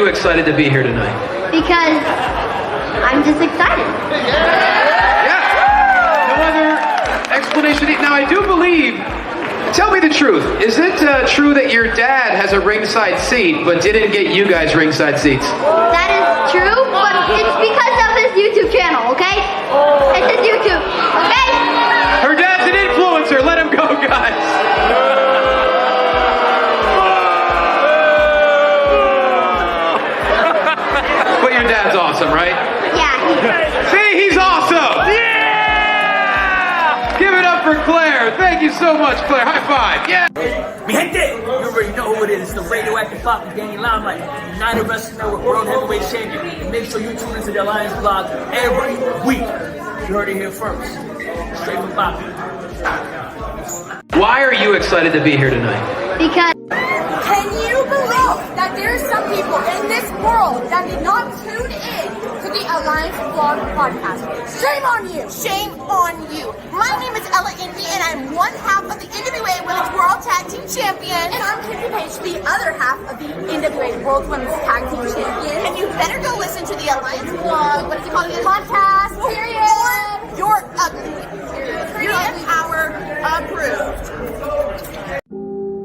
you excited to be here tonight? Because I'm just excited. Yeah. No other explanation. Now, I do believe, tell me the truth, is it true that your dad has a ringside seat but didn't get you guys ringside seats? That is true, but it's because of his YouTube channel, okay? It's his YouTube, okay? Her dad's an influencer. Let him go, guys. But your dad's awesome, right? Yeah. See, he's awesome. Yeah! Give it up for Claire. Thank you so much, Claire. High five. Yeah. Mi gente, you already know who it is. It's the radioactive pop with Danny Limelight, United Wrestling Network World Heavyweight Champion. And make sure you tune into the Alliance blog every week. You heard it here first. Straight from Bobby. Why are you excited to be here tonight? Because Can you believe that there are some people in this world that did not tune in to the Alliance Vlog podcast? Shame on you! Shame on you! My name is Ella Indy, and I'm one half of the NWA Women's World Tag Team Champion. And I'm Kimmy Page, the other half of the NWA World Women's Tag Team Champion. And you better go listen to the Alliance Vlog, what is it called again? Podcast, period. Or your ugly. Period. Power approved.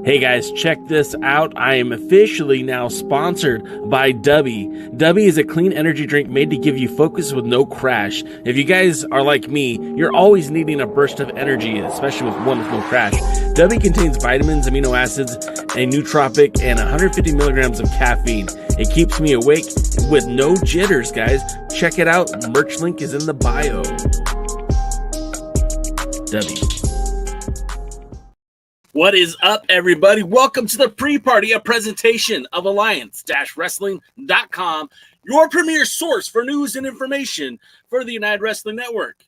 Hey guys, check this out. I am officially now sponsored by Dubby. Dubby is a clean energy drink made to give you focus with no crash. If you guys are like me, you're always needing a burst of energy, especially with one with no crash. Dubby contains vitamins, amino acids, a nootropic, and 150 milligrams of caffeine. It keeps me awake with no jitters, guys. Check it out. Merch link is in the bio. Dubby. What is up, everybody? Welcome to the pre-party, a presentation of Alliance-Wrestling.com, your premier source for news and information for the United Wrestling Network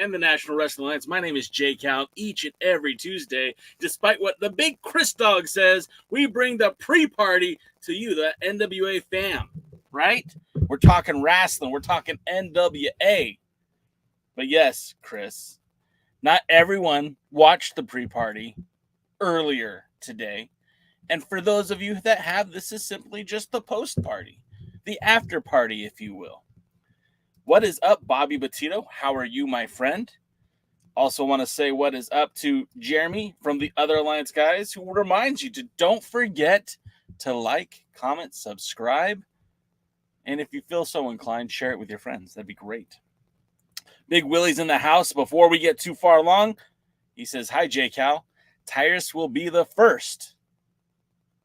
and the National Wrestling Alliance. My name is Jay Cal. Each and every Tuesday, despite what the big Chris Dog says, we bring the pre-party to you, the NWA fam, right? We're talking wrestling. We're talking NWA. But yes, Chris, not everyone watched the pre-party earlier today. And for those of you that have, this is simply just the post-party, the after-party, if you will. What is up, Bobby Battito? How are you, my friend? Also want to say what is up to Jeremy from the Other Alliance guys, who reminds you to don't forget to like, comment, subscribe. And if you feel so inclined, share it with your friends. That'd be great. Big Willie's in the house. Before we get too far along, he says, hi, J. Cal. Tyrus will be the first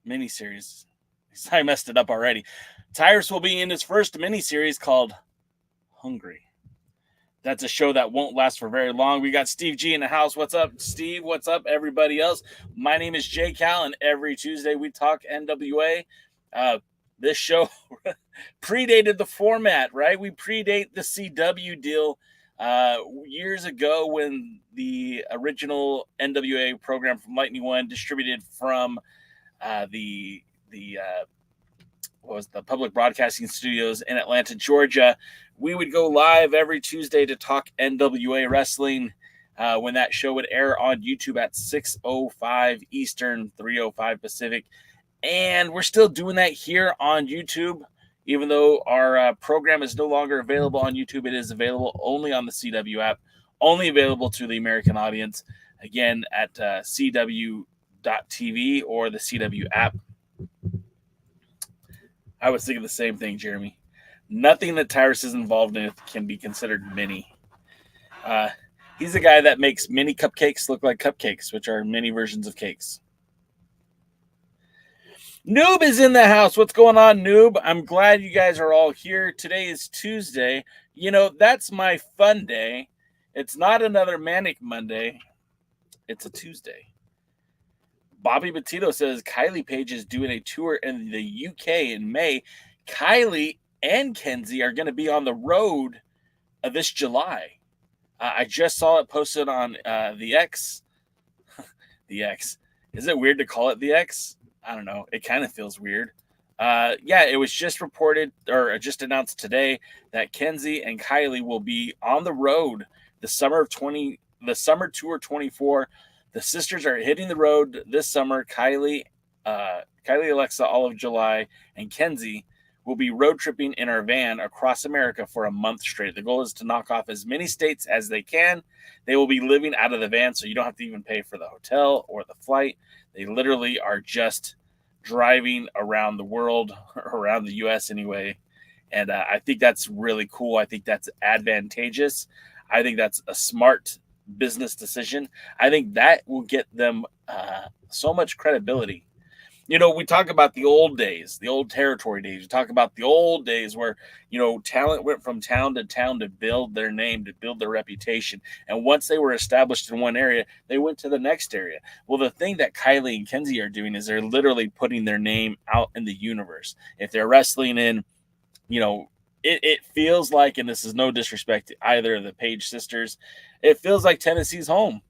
miniseries. I messed it up already. Tyrus will be in his first miniseries called Hungry. That's a show that won't last for very long. We got Steve G in the house. What's up, Steve? What's up, everybody else? My name is J. Cal, and every Tuesday we talk NWA. This show predated the format, right? We predate the CW deal. Years ago, when the original NWA program from Lightning One distributed from the public broadcasting studios in Atlanta, Georgia, we would go live every Tuesday to talk NWA wrestling when that show would air on YouTube at 6:05 Eastern, 3:05 Pacific. And we're still doing that here on YouTube. Even though our program is no longer available on YouTube, it is available only on the CW app, only available to the American audience, again, at cw.tv or the CW app. I was thinking the same thing, Jeremy. Nothing that Tyrus is involved in can be considered mini. He's the guy that makes mini cupcakes look like cupcakes, which are mini versions of cakes. Noob is in the house. What's going on, Noob? I'm glad you guys are all here. Today is Tuesday. You know, that's my fun day. It's not another Manic Monday. It's a Tuesday. Bobby Battito says Kylie Page is doing a tour in the UK in May. Kylie and Kenzie are going to be on the road this July. I just saw it posted on the X. The X. Is it weird to call it the X? I don't know. It kind of feels weird. Yeah, it was just reported or just announced today that Kenzie and Kylie will be on the road the summer tour 24. The sisters are hitting the road this summer. Kylie Kylie, Alexa, Olive, July, and Kenzie will be road tripping in our van across America for a month straight. The goal is to knock off as many states as they can. They will be living out of the van, so you don't have to even pay for the hotel or the flight. They literally are just driving around the world, around the U.S. anyway. And I think that's really cool. I think that's advantageous. I think that's a smart business decision. I think that will get them so much credibility. You know, we talk about the old days, the old territory days. We talk about the old days where, you know, talent went from town to build their name, to build their reputation. And once they were established in one area, they went to the next area. Well, the thing that Kylie and Kenzie are doing is they're literally putting their name out in the universe. If they're wrestling in, you know, it feels like, and this is no disrespect to either of the Page sisters, it feels like Tennessee's home.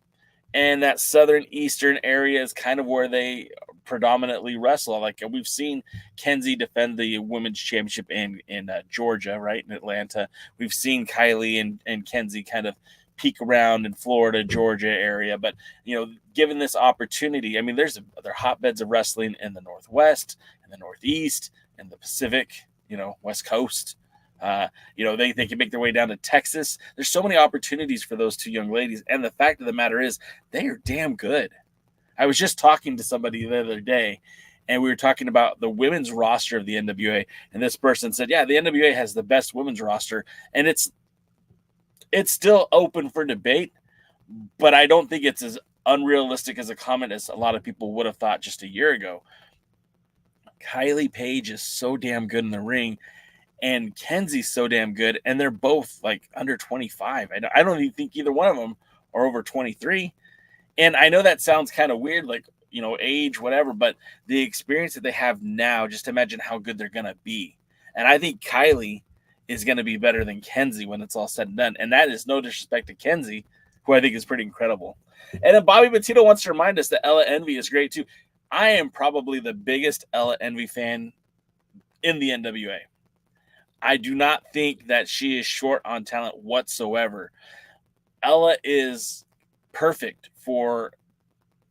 And that southern eastern area is kind of where they predominantly wrestle. Like we've seen Kenzie defend the women's championship in Georgia, right, in Atlanta. We've seen Kylie and Kenzie kind of peek around in Florida, Georgia area. But, you know, given this opportunity, I mean, there are hotbeds of wrestling in the Northwest, and the Northeast, and the Pacific, you know, West Coast. You know, they can make their way down to Texas. There's so many opportunities for those two young ladies. And the fact of the matter is, they are damn good. I was just talking to somebody the other day, and we were talking about the women's roster of the NWA. And this person said, yeah, the NWA has the best women's roster. And it's still open for debate, but I don't think it's as unrealistic as a comment as a lot of people would have thought just a year ago. Kylie Page is so damn good in the ring. And Kenzie's so damn good, and they're both like under 25. I don't even think either one of them are over 23. And I know that sounds kind of weird, like, you know, age, whatever, but the experience that they have now, just imagine how good they're going to be. And I think Kylie is going to be better than Kenzie when it's all said and done. And that is no disrespect to Kenzie, who I think is pretty incredible. And then Bobby Petito wants to remind us that Ella Envy is great too. I am probably the biggest Ella Envy fan in the NWA. I do not think that she is short on talent whatsoever. Ella is perfect for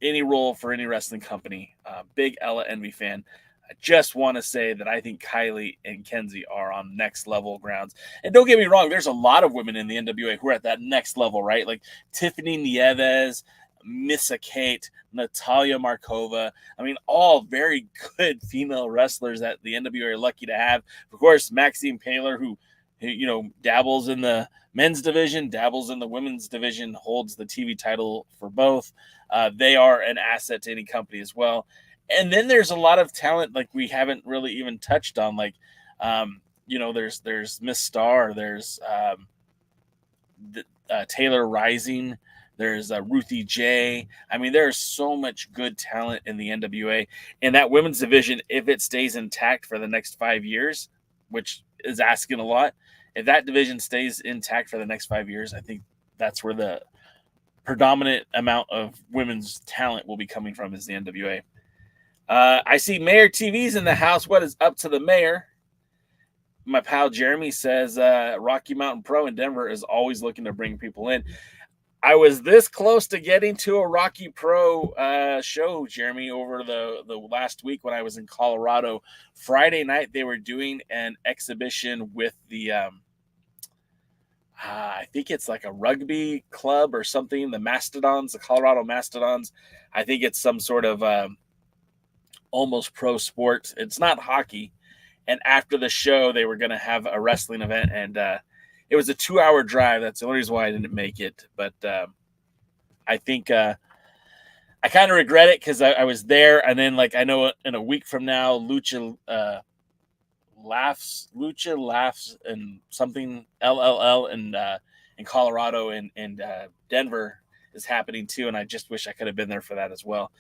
any role for any wrestling company. Big Ella Envy fan. I just want to say that I think Kylie and Kenzie are on next level grounds. And don't get me wrong, there's a lot of women in the NWA who are at that next level, right? Like Tiffany Nieves, Missa Kate, Natalia Markova. I mean, all very good female wrestlers that the NWA are lucky to have. Of course, Maxine Paler, who, you know, dabbles in the men's division, dabbles in the women's division, holds the TV title for both. They are an asset to any company as well. And then there's a lot of talent like we haven't really even touched on. Like, you know, there's Miss Star, there's Taylor Rising, there's Ruthie J. I mean, there's so much good talent in the NWA. And that women's division, if it stays intact for the next 5 years, which is asking a lot, if that division stays intact for the next 5 years, I think that's where the predominant amount of women's talent will be coming from, is the NWA. I see Mayor TV's in the house. What is up to the mayor? My pal Jeremy says Rocky Mountain Pro in Denver is always looking to bring people in. I was this close to getting to a Rocky Pro show, Jeremy, over the last week when I was in Colorado. Friday night, they were doing an exhibition with the, I think it's like a rugby club or something, the Mastodons, the Colorado Mastodons. I think it's some sort of almost pro sport. It's not hockey. And after the show, they were going to have a wrestling event, and it was a 2-hour drive. That's the only reason why I didn't make it. But I think I kind of regret it because I was there. And then, like, I know in a week from now, Lucha Laughs and something LLL in Colorado and Denver is happening too. And I just wish I could have been there for that as well.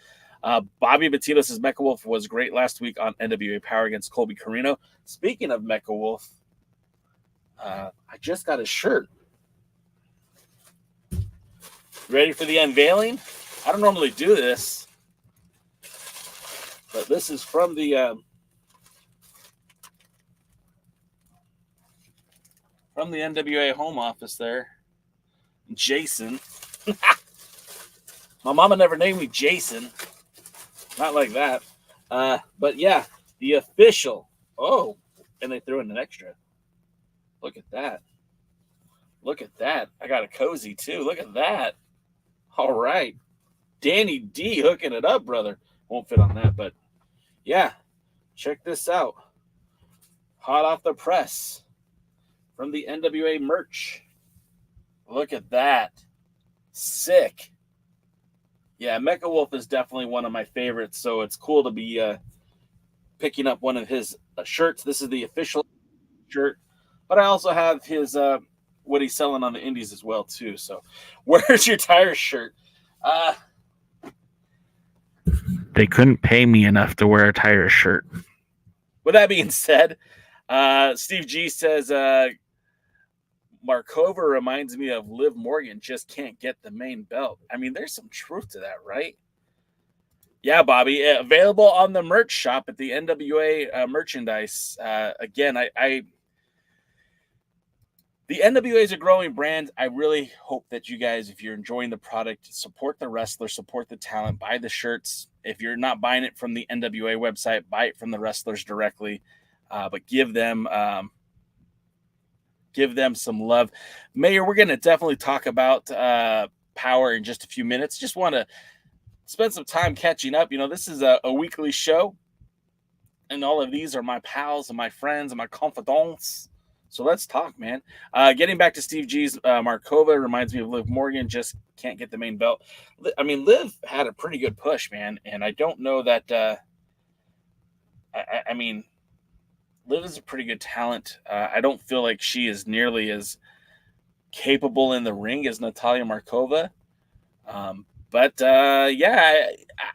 Bobby Petito says Mecha Wolf was great last week on NWA Power against Colby Carino. Speaking of Mecha Wolf, I just got a shirt. Ready for the unveiling? I don't normally do this, but this is from the NWA home office there. Jason. My mama never named me Jason. Not like that. But yeah, the official. Oh, and they threw in an extra. Look at that. Look at that. I got a cozy too. Look at that. All right. Danny D hooking it up, brother. Won't fit on that, but yeah. Check this out. Hot off the press from the NWA merch. Look at that. Sick. Yeah, Mecha Wolf is definitely one of my favorites, so it's cool to be picking up one of his shirts. This is the official shirt, but I also have his what he's selling on the indies as well too. So, where's your tire shirt? They couldn't pay me enough to wear a tire shirt. With that being said, Steve G says Markova reminds me of Liv Morgan, just can't get the main belt. I mean, there's some truth to that, right? Yeah, Bobby. Available on the merch shop at the NWA merchandise. Again, the NWA is a growing brand. I really hope that you guys, if you're enjoying the product, support the wrestler, support the talent, buy the shirts. If you're not buying it from the NWA website, buy it from the wrestlers directly. But give them some love. Mayor, we're going to definitely talk about Power in just a few minutes. Just want to spend some time catching up. You know, this is a weekly show, and all of these are my pals and my friends and my confidants. So let's talk, man. Getting back to Steve G's Markova reminds me of Liv Morgan, just can't get the main belt. I mean, Liv had a pretty good push, man, and I don't know that I mean, Liv is a pretty good talent. I don't feel like she is nearly as capable in the ring as Natalia Markova. But yeah,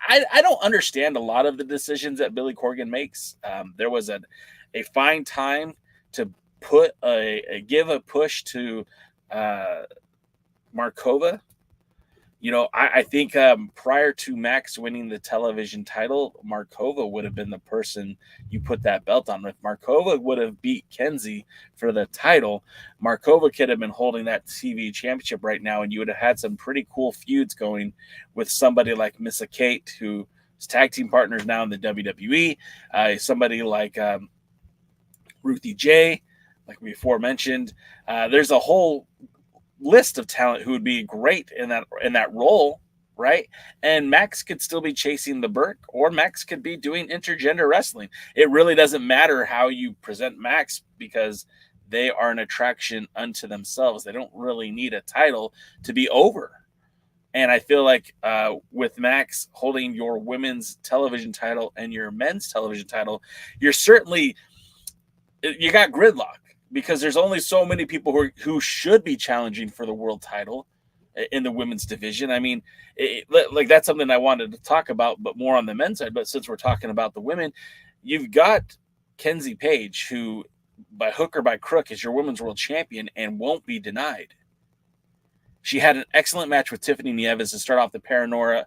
I don't understand a lot of the decisions that Billy Corgan makes. There was a fine time to give a push to Markova. You know, I think prior to Max winning the television title, Markova would have been the person you put that belt on. If Markova would have beat Kenzie for the title, Markova could have been holding that TV championship right now, and you would have had some pretty cool feuds going with somebody like Missa Kate, who's tag team partners now in the WWE, somebody like Ruthie J, like before mentioned. There's a whole list of talent who would be great in that role, right? And Max could still be chasing the Burke, or Max could be doing intergender wrestling. It really doesn't matter how you present Max, because they are an attraction unto themselves. They don't really need a title to be over. And I feel like with Max holding your women's television title and your men's television title, you got gridlock, because there's only so many people who should be challenging for the world title in the women's division. I mean, like that's something I wanted to talk about, but more on the men's side. But since we're talking about the women, you've got Kenzie Page, who by hook or by crook is your women's world champion and won't be denied. She had an excellent match with Tiffany Nieves to start off the Paranoia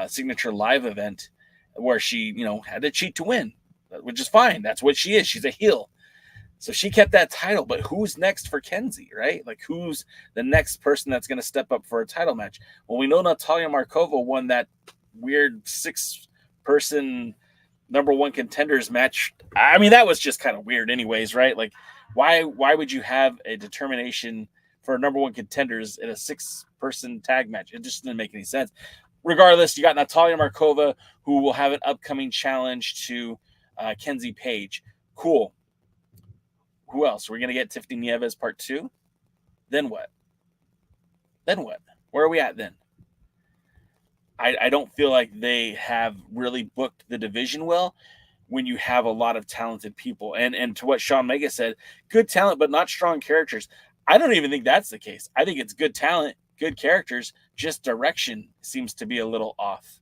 Signature Live event, where she, had to cheat to win, which is fine. That's what she is. She's a heel. So she kept that title, but who's next for Kenzie, right? Like, who's the next person that's going to step up for a title match? Well, we know Natalia Markova won that weird 6-person number one contenders match. I mean, that was just kind of weird anyways, right? Like, why would you have a determination for number one contenders in a 6-person tag match? It just didn't make any sense. Regardless, you got Natalia Markova, who will have an upcoming challenge to Kenzie Page. Cool. Who else? We're going to get Tiffany Nieves part 2? Then what? Where are we at then? I don't feel like they have really booked the division well when you have a lot of talented people. And to what Sean Mega said, good talent, but not strong characters. I don't even think that's the case. I think it's good talent, good characters, just direction seems to be a little off.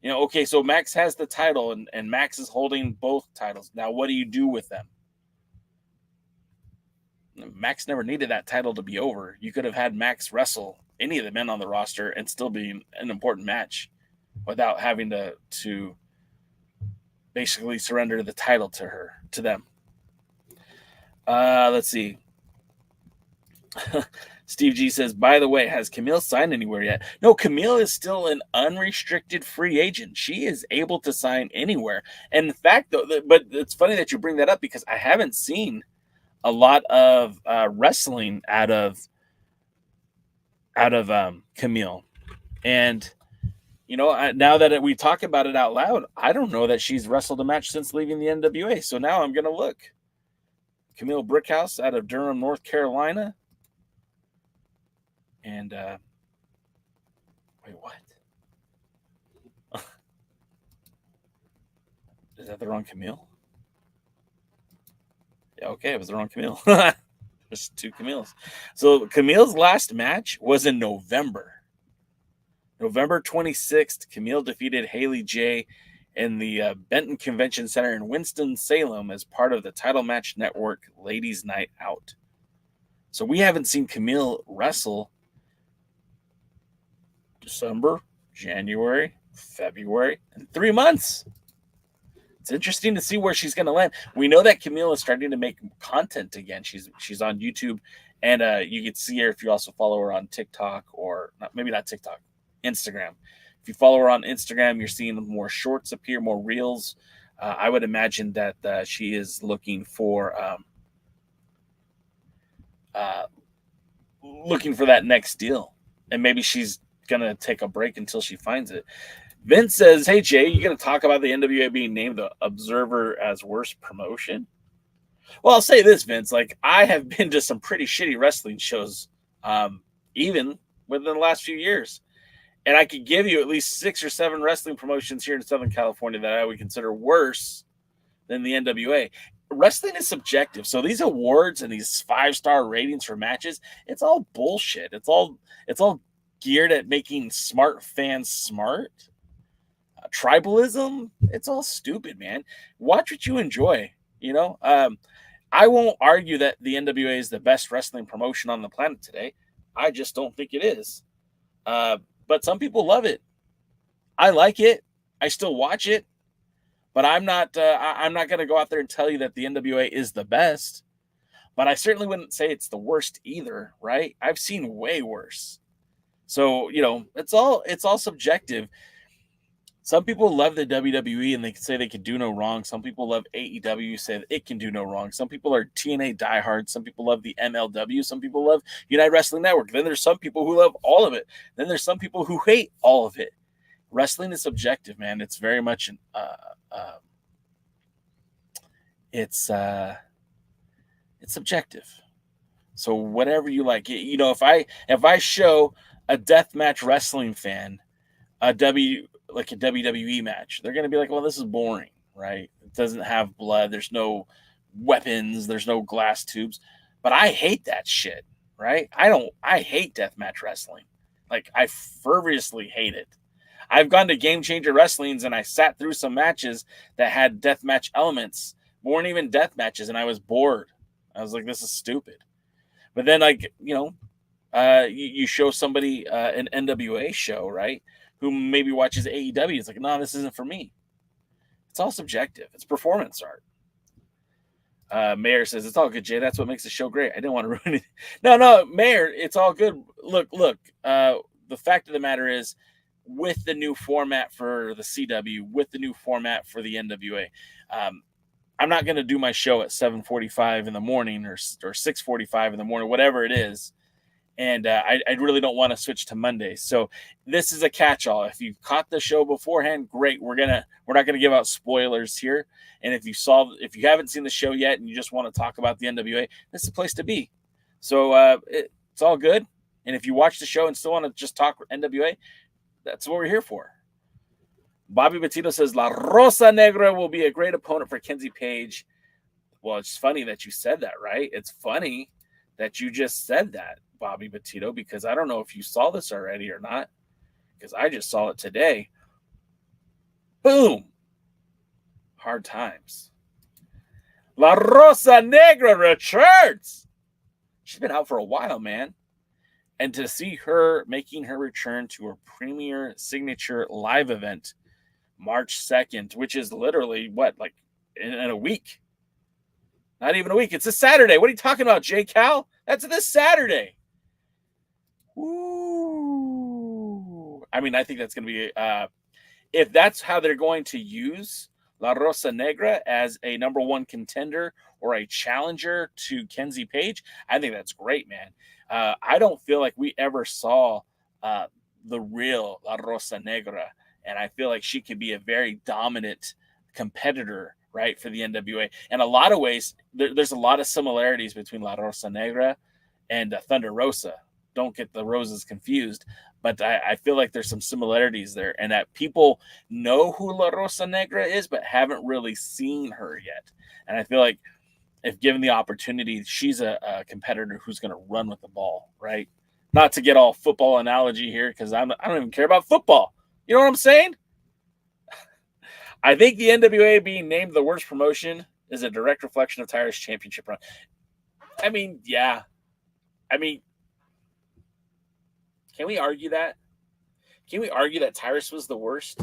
Okay, so Max has the title, and Max is holding both titles. Now, what do you do with them? Max never needed that title to be over. You could have had Max wrestle any of the men on the roster and still be an important match without having to basically surrender the title to them. Let's see. Steve G says, by the way, has Camille signed anywhere yet? No, Camille is still an unrestricted free agent. She is able to sign anywhere. And in fact, though, but it's funny that you bring that up because I haven't seen a lot of wrestling out of Camille. And, you know, now that we talk about it out loud, I don't know that she's wrestled a match since leaving the NWA. So now I'm going to look. Camille Brickhouse out of Durham, North Carolina. And, wait, what? Is that the wrong Camille? Yeah, okay, it was the wrong Camille. There's two Camilles. So Camille's last match was in November. November 26th, Camille defeated Haley J in the Benton Convention Center in Winston-Salem as part of the Title Match Network Ladies Night Out. So we haven't seen Camille wrestle December, January, February, in 3 months. It's interesting to see where she's going to land. We know that Camille is starting to make content again. She's on YouTube, and you can see her if you also follow her on TikTok, or maybe not TikTok, Instagram. If you follow her on Instagram, you're seeing more shorts appear, more reels. I would imagine that she is looking for that next deal, and maybe she's gonna take a break until she finds it. Vince says, hey Jay, you gonna talk about the NWA being named the Observer as worst promotion? Well, I'll say this, Vince, like I have been to some pretty shitty wrestling shows, even within the last few years, and I could give you at least 6 or 7 wrestling promotions here in Southern California that I would consider worse than the NWA. Wrestling is subjective, so these awards and these 5-star ratings for matches, it's all bullshit. It's all geared at making smart fans smart. Tribalism, it's all stupid, man. Watch what you enjoy. You know, I won't argue that the NWA is the best wrestling promotion on the planet today. I just don't think it is. But some people love it. I like it. I still watch it. But I'm not going to go out there and tell you that the NWA is the best. But I certainly wouldn't say it's the worst either, right? I've seen way worse. So, you know, it's all subjective. Some people love the WWE and they say they can do no wrong. Some people love AEW, say that it can do no wrong. Some people are TNA diehards. Some people love the MLW. Some people love United Wrestling Network. Then there's some people who love all of it. Then there's some people who hate all of it. Wrestling is subjective, man. It's very much it's subjective. So whatever you like, you know, if I show a deathmatch wrestling fan a WWE match, they're going to be like, well, this is boring, right? It doesn't have blood. There's no weapons. There's no glass tubes. But I hate that shit, right? I hate deathmatch wrestling. Like, I fervently hate it. I've gone to Game Changer Wrestlings and I sat through some matches that had deathmatch elements, weren't even death matches, and I was bored. I was like, this is stupid. But then, like, you know, you show somebody an NWA show, right, who maybe watches AEW. It's like, no, this isn't for me. It's all subjective. It's performance art. Mayor says, it's all good, Jay. That's what makes the show great. I didn't want to ruin it. No, Mayor, it's all good. Look. The fact of the matter is, with the new format for the CW, with the new format for the NWA, I'm not going to do my show at 7:45 in the morning or 6:45 in the morning, whatever it is. And I really don't want to switch to Monday. So this is a catch-all. If you caught the show beforehand, great. We're not gonna give out spoilers here. And if you haven't seen the show yet and you just want to talk about the NWA, this is the place to be. So it's all good. And if you watch the show and still want to just talk NWA, that's what we're here for. Bobby Petito says La Rosa Negra will be a great opponent for Kenzie Page. Well, it's funny that you said that, right? It's funny that you just said that, Bobby Petito, because I don't know if you saw this already or not, because I just saw it today. Boom. Hard times. La Rosa Negra returns. She's been out for a while, man. And to see her making her return to her premier signature live event March 2nd, which is literally like in a week. Not even a week. It's a Saturday. What are you talking about, J. Cal? That's this Saturday. I mean, I think that's going to be, if that's how they're going to use La Rosa Negra as a number one contender or a challenger to Kenzie Page, I think that's great, man. I don't feel like we ever saw the real La Rosa Negra, and I feel like she could be a very dominant competitor, right, for the NWA. In a lot of ways, there's a lot of similarities between La Rosa Negra and Thunder Rosa. Don't get the roses confused, but I feel like there's some similarities there, and that people know who La Rosa Negra is, but haven't really seen her yet. And I feel like if given the opportunity, she's a competitor who's going to run with the ball, right? Not to get all football analogy here, because I don't even care about football. You know what I'm saying? I think the NWA being named the worst promotion is a direct reflection of Tyra's championship run. I mean, yeah. I mean, can we argue that? Can we argue that Tyrus was the worst?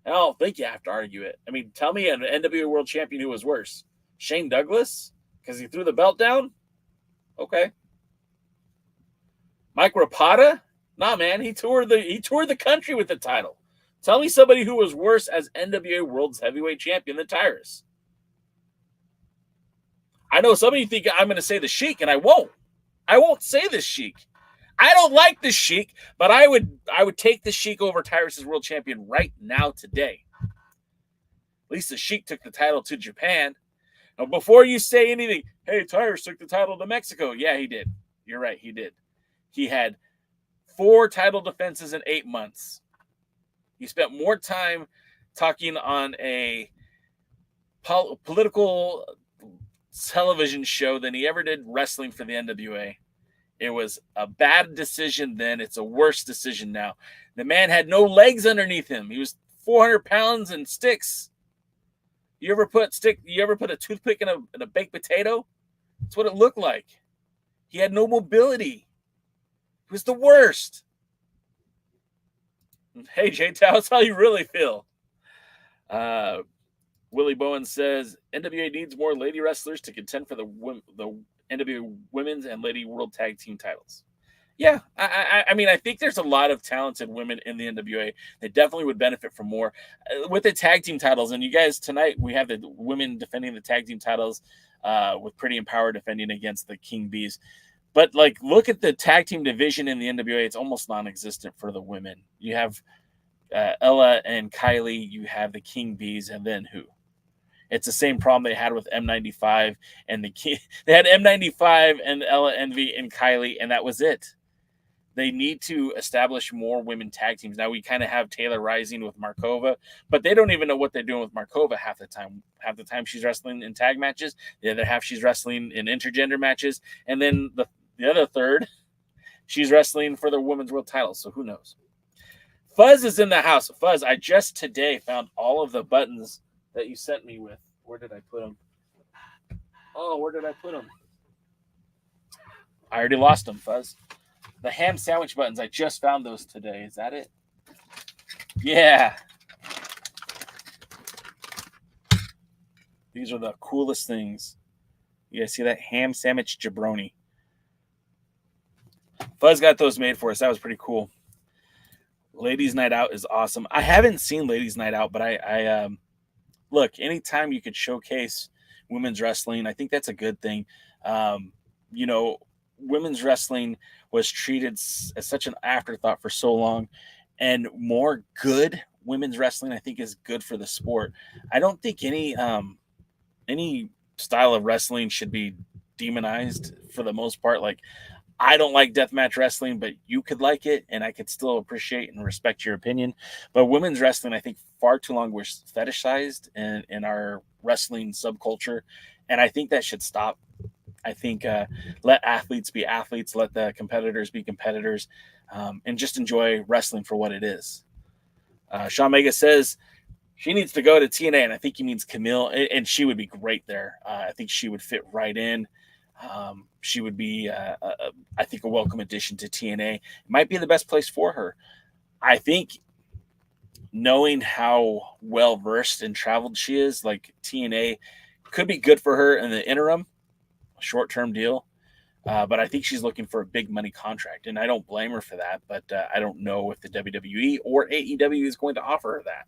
I don't think you have to argue it. I mean, tell me an NWA World Champion who was worse. Shane Douglas? Because he threw the belt down? Okay. Mike Rapata? Nah, man. He toured the country with the title. Tell me somebody who was worse as NWA World's Heavyweight Champion than Tyrus. I know some of you think I'm going to say the Sheik, and I won't. I won't say the Sheik. I don't like the Sheik, but I would take the Sheik over Tyrus's world champion right now today. At least the Sheik took the title to Japan. Now, before you say anything, hey, Tyrus took the title to Mexico. Yeah, he did. You're right, he did. He had 4 title defenses in 8 months. He spent more time talking on a political television show than he ever did wrestling for the NWA. It was a bad decision then. It's a worse decision now. The man had no legs underneath him. He was 400 pounds and sticks. You ever put a toothpick in a baked potato? That's what it looked like. He had no mobility. It was the worst. Hey, Jay, tell us how you really feel. Willie Bowen says, NWA needs more lady wrestlers to contend for the NWA Women's and Lady World Tag Team titles. Yeah, I mean, I think there's a lot of talented women in the NWA that definitely would benefit from more. With the tag team titles, and you guys, tonight we have the women defending the tag team titles with Pretty and Power defending against the King Bees. But, like, look at the tag team division in the NWA. It's almost non-existent for the women. You have Ella and Kylie. You have the King Bees, and then who? It's the same problem they had with M95 and the King. They had M95 and Ella Envy and Kylie, and that was it. They need to establish more women tag teams. Now we kind of have Taylor Rising with Markova, but they don't even know what they're doing with Markova half the time. Half the time she's wrestling in tag matches. The other half she's wrestling in intergender matches. And then the other third, she's wrestling for the women's world title. So who knows? Fuzz is in the house. Fuzz, I just today found all of the buttons that you sent me with. Where did I put them? Oh, where did I put them? I already lost them, Fuzz. The ham sandwich buttons, I just found those today. Is that it? Yeah. These are the coolest things. You guys see that? Ham sandwich jabroni. Fuzz got those made for us. That was pretty cool. Ladies Night Out is awesome. I haven't seen Ladies Night Out, but I look, anytime you could showcase women's wrestling, I think that's a good thing. You know, women's wrestling was treated as such an afterthought for so long, and more good women's wrestling, I think, is good for the sport. I don't think any style of wrestling should be demonized for the most part. Like, I don't like deathmatch wrestling, but you could like it, and I could still appreciate and respect your opinion. But women's wrestling, I think, far too long was fetishized in our wrestling subculture, and I think that should stop. I think let athletes be athletes, let the competitors be competitors, and just enjoy wrestling for what it is. Sean Mega says she needs to go to TNA, and I think he means Camille, and she would be great there. I think she would fit right in. She would be, I think, a welcome addition to TNA. It might be the best place for her. I think knowing how well-versed and traveled she is, like TNA could be good for her in the interim, a short-term deal. But I think she's looking for a big money contract, and I don't blame her for that. But I don't know if the WWE or AEW is going to offer her that.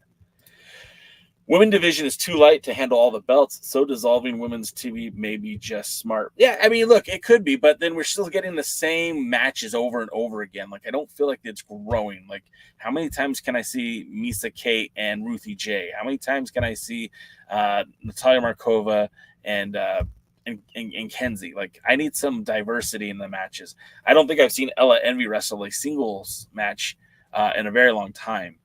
Women division is too light to handle all the belts, so dissolving women's TV may be just smart. Yeah, I mean, look, it could be, but then we're still getting the same matches over and over again. Like, I don't feel like it's growing. Like, how many times can I see Misa Kate and Ruthie J? How many times can I see Natalia Markova and Kenzie? Like, I need some diversity in the matches. I don't think I've seen Ella Envy wrestle a singles match in a very long time.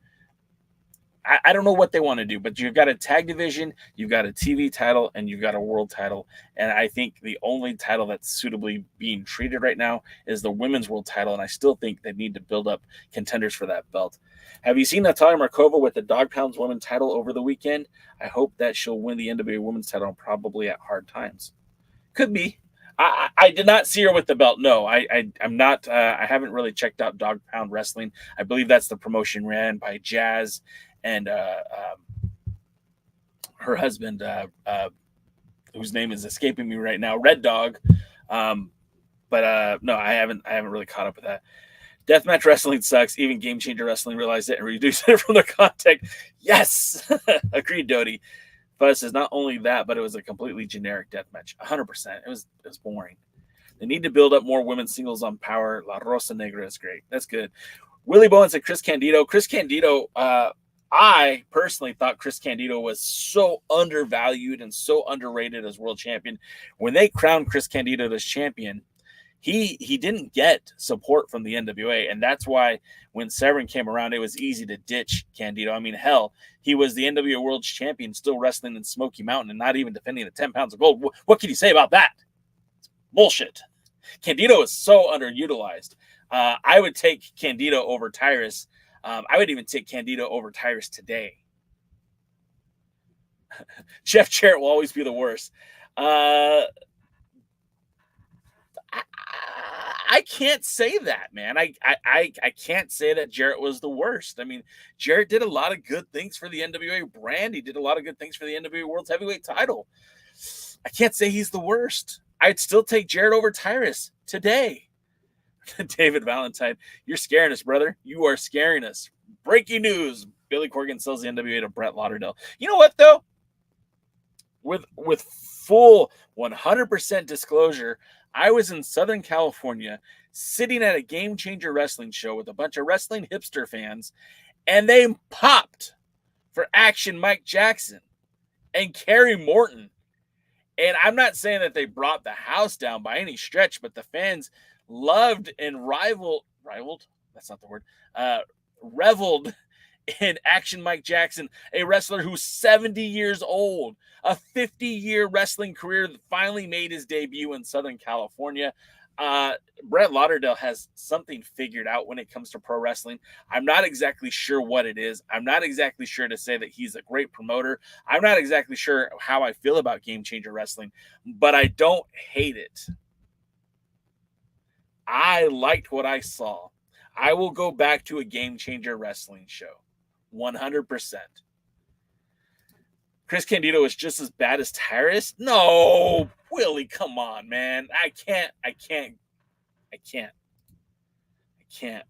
I don't know what they want to do, but you've got a tag division, you've got a TV title, and you've got a world title. And I think the only title that's suitably being treated right now is the women's world title. And I still think they need to build up contenders for that belt. Have you seen Natalia Markova with the Dog Pounds women's title over the weekend? I hope that she'll win the NWA women's title, probably at Hard Times. Could be. I did not see her with the belt. No, I'm not. I haven't really checked out Dog Pound Wrestling. I believe that's the promotion ran by Jazz and her husband, whose name is escaping me right now, Red Dog. But no, I haven't really caught up with that. Deathmatch wrestling sucks. Even Game Changer Wrestling realized it and reduced it from their content. Yes, agreed, Doty. But it says not only that, but it was a completely generic deathmatch. 100%. It was boring. They need to build up more women's singles on Power. La Rosa Negra is great. That's good. Willie Bowen said Chris Candido. Chris Candido, I personally thought Chris Candido was so undervalued and so underrated as world champion. When they crowned Chris Candido as champion, he didn't get support from the NWA, and that's why when Severn came around, it was easy to ditch Candido. I mean, hell, he was the NWA World Champion, still wrestling in Smoky Mountain and not even defending the 10 pounds of gold. What can you say about that? It's bullshit. Candido is so underutilized. I would take Candido over Tyrus. I would even take Candido over Tyrus today. Jeff Jarrett will always be the worst. I can't say that, man. I can't say that Jarrett was the worst. I mean, Jarrett did a lot of good things for the NWA brand. He did a lot of good things for the NWA World Heavyweight title. I can't say he's the worst. I'd still take Jarrett over Tyrus today. David Valentine, you're scaring us, brother. You are scaring us. Breaking news. Billy Corgan sells the NWA to Brett Lauderdale. You know what, though? With full 100% disclosure, I was in Southern California sitting at a Game Changer wrestling show with a bunch of wrestling hipster fans, and they popped for Action Mike Jackson and Kerry Morton. And I'm not saying that they brought the house down by any stretch, but the fans loved and reveled, that's not the word, reveled in Action Mike Jackson, a wrestler who's 70 years old, a 50-year wrestling career that finally made his debut in Southern California. Brett Lauderdale has something figured out when it comes to pro wrestling. I'm not exactly sure what it is. I'm not exactly sure to say that he's a great promoter. I'm not exactly sure how I feel about Game Changer Wrestling, but I don't hate it. I liked what I saw. I will go back to a Game Changer Wrestling show. 100%. Chris Candido is just as bad as Tyrus? No, Willie, come on, man. I can't.